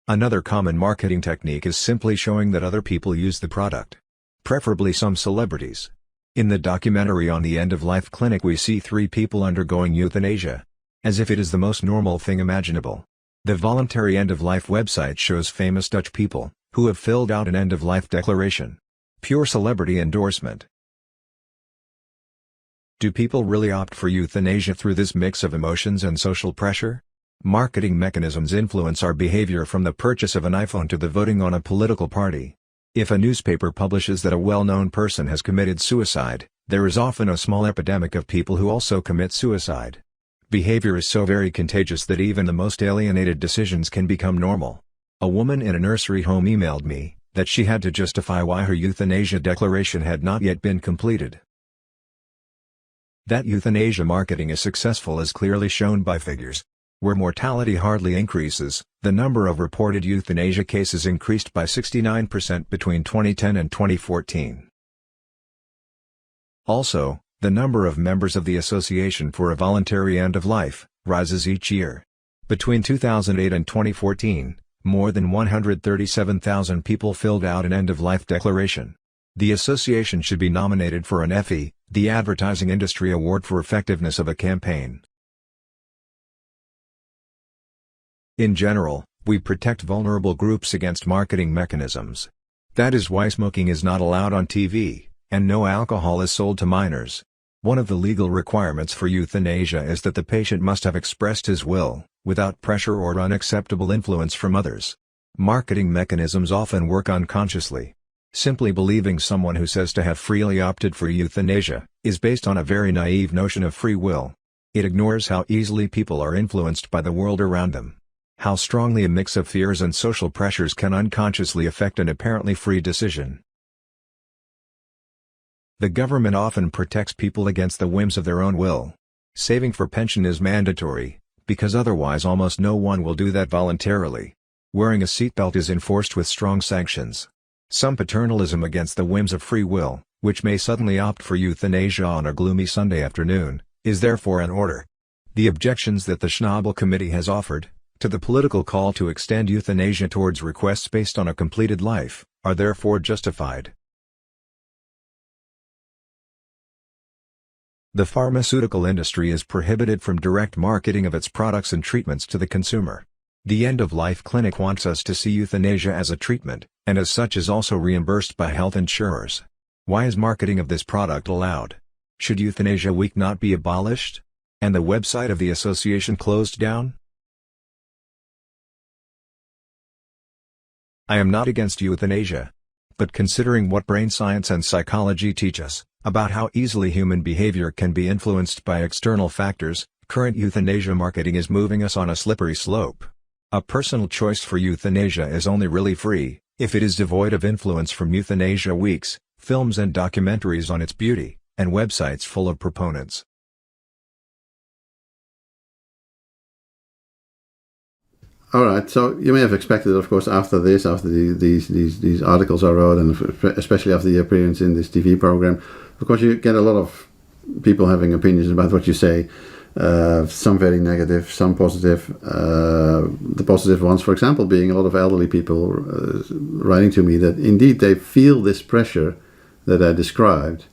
Another common marketing technique is simply showing that other people use the product. Preferably some celebrities. In the documentary on the end-of-life clinic we see 3 people undergoing euthanasia. As if it is the most normal thing imaginable. The Voluntary End of Life website shows famous Dutch people, who have filled out an end-of-life declaration. Pure celebrity endorsement. Do people really opt for euthanasia through this mix of emotions and social pressure? Marketing mechanisms influence our behavior from the purchase of an iPhone to the voting on a political party. If a newspaper publishes that a well-known person has committed suicide, there is often a small epidemic of people who also commit suicide. Behavior is so very contagious that even the most alienated decisions can become normal. A woman in a nursery home emailed me that she had to justify why her euthanasia declaration had not yet been completed. That euthanasia marketing is successful is clearly shown by figures. Where mortality hardly increases, the number of reported euthanasia cases increased by 69% between 2010 and 2014. Also, the number of members of the Association for a Voluntary End of Life rises each year. Between 2008 and 2014, more than 137,000 people filled out an end-of-life declaration. The association should be nominated for an Effie, the Advertising Industry Award for Effectiveness of a Campaign. In general, we protect vulnerable groups against marketing mechanisms. That is why smoking is not allowed on TV, and no alcohol is sold to minors. One of the legal requirements for euthanasia is that the patient must have expressed his will, without pressure or unacceptable influence from others. Marketing mechanisms often work unconsciously. Simply believing someone who says to have freely opted for euthanasia is based on a very naive notion of free will. It ignores how easily people are influenced by the world around them. How strongly a mix of fears and social pressures can unconsciously affect an apparently free decision. The government often protects people against the whims of their own will. Saving for pension is mandatory, because otherwise almost no one will do that voluntarily. Wearing a seatbelt is enforced with strong sanctions. Some paternalism against the whims of free will, which may suddenly opt for euthanasia on a gloomy Sunday afternoon, is therefore in order. The objections that the Schnabel Committee has offered, to the political call to extend euthanasia towards requests based on a completed life, are therefore justified. The pharmaceutical industry is prohibited from direct marketing of its products and treatments to the consumer. The end-of-life clinic wants us to see euthanasia as a treatment, and as such is also reimbursed by health insurers. Why is marketing of this product allowed? Should Euthanasia Week not be abolished? And the website of the association closed down? I am not against euthanasia. But considering what brain science and psychology teach us, about how easily human behavior can be influenced by external factors, current euthanasia marketing is moving us on a slippery slope. A personal choice for euthanasia is only really free if it is devoid of influence from euthanasia weeks, films and documentaries on its beauty, and websites full of proponents. All right, so you may have expected, of course, after these articles I wrote, and especially after the appearance in this TV program, of course you get a lot of people having opinions about what you say. Some very negative, some positive. The positive ones, for example, being a lot of elderly people writing to me that indeed they feel this pressure that I described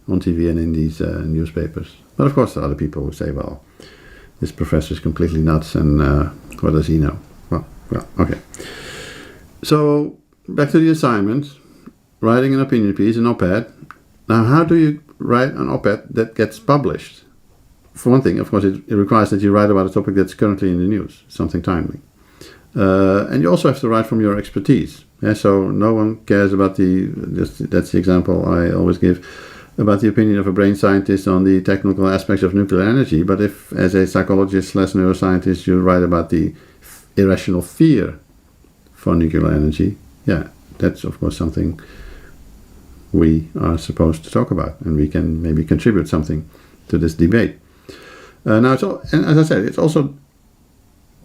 on TV and in these newspapers. But of course, there are other people who say, well, this professor is completely nuts, and what does he know? Well, okay. So, back to the assignment. Writing an opinion piece, an op-ed. Now, how do you write an op-ed that gets published? For one thing, of course, it requires that you write about a topic that's currently in the news, something timely. And you also have to write from your expertise. Yeah, so no one cares about that's the example I always give, about the opinion of a brain scientist on the technical aspects of nuclear energy. But if, as a psychologist/neuroscientist, you write about the irrational fear for nuclear energy, yeah, that's of course something we are supposed to talk about, and we can maybe contribute something to this debate. Now, and as I said, it's also,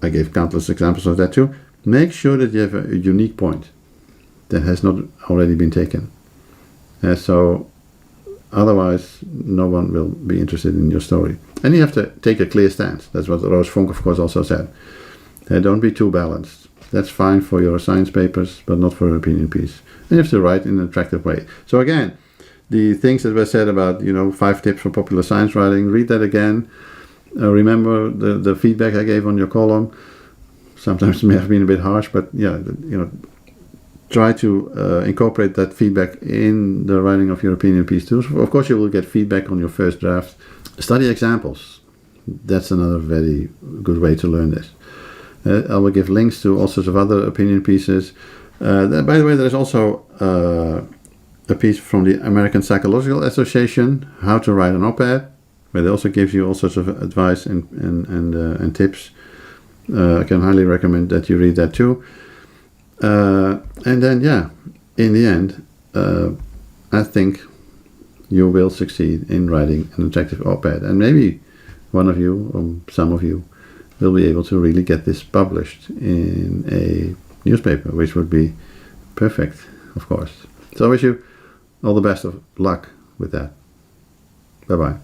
I gave countless examples of that too. Make sure that you have a unique point that has not already been taken. So otherwise, no one will be interested in your story. And you have to take a clear stance. That's what Roos Vonk, of course, also said. Don't be too balanced. That's fine for your science papers, but not for an opinion piece. And you have to write in an attractive way. So again, the things that were said about, 5 tips for popular science writing, read that again. Remember the feedback I gave on your column. Sometimes it may have been a bit harsh, but yeah, try to incorporate that feedback in the writing of your opinion piece too. So of course, you will get feedback on your first draft. Study examples. That's another very good way to learn this. I will give links to all sorts of other opinion pieces. By the way, there's also a piece from the American Psychological Association, How to Write an Op-Ed, where they also give you all sorts of advice and tips. I can highly recommend that you read that too. And then, yeah, in the end, I think you will succeed in writing an attractive op-ed. And maybe one of you, or some of you, will be able to really get this published in a newspaper, which would be perfect, of course. So I wish you all the best of luck with that. Bye-bye.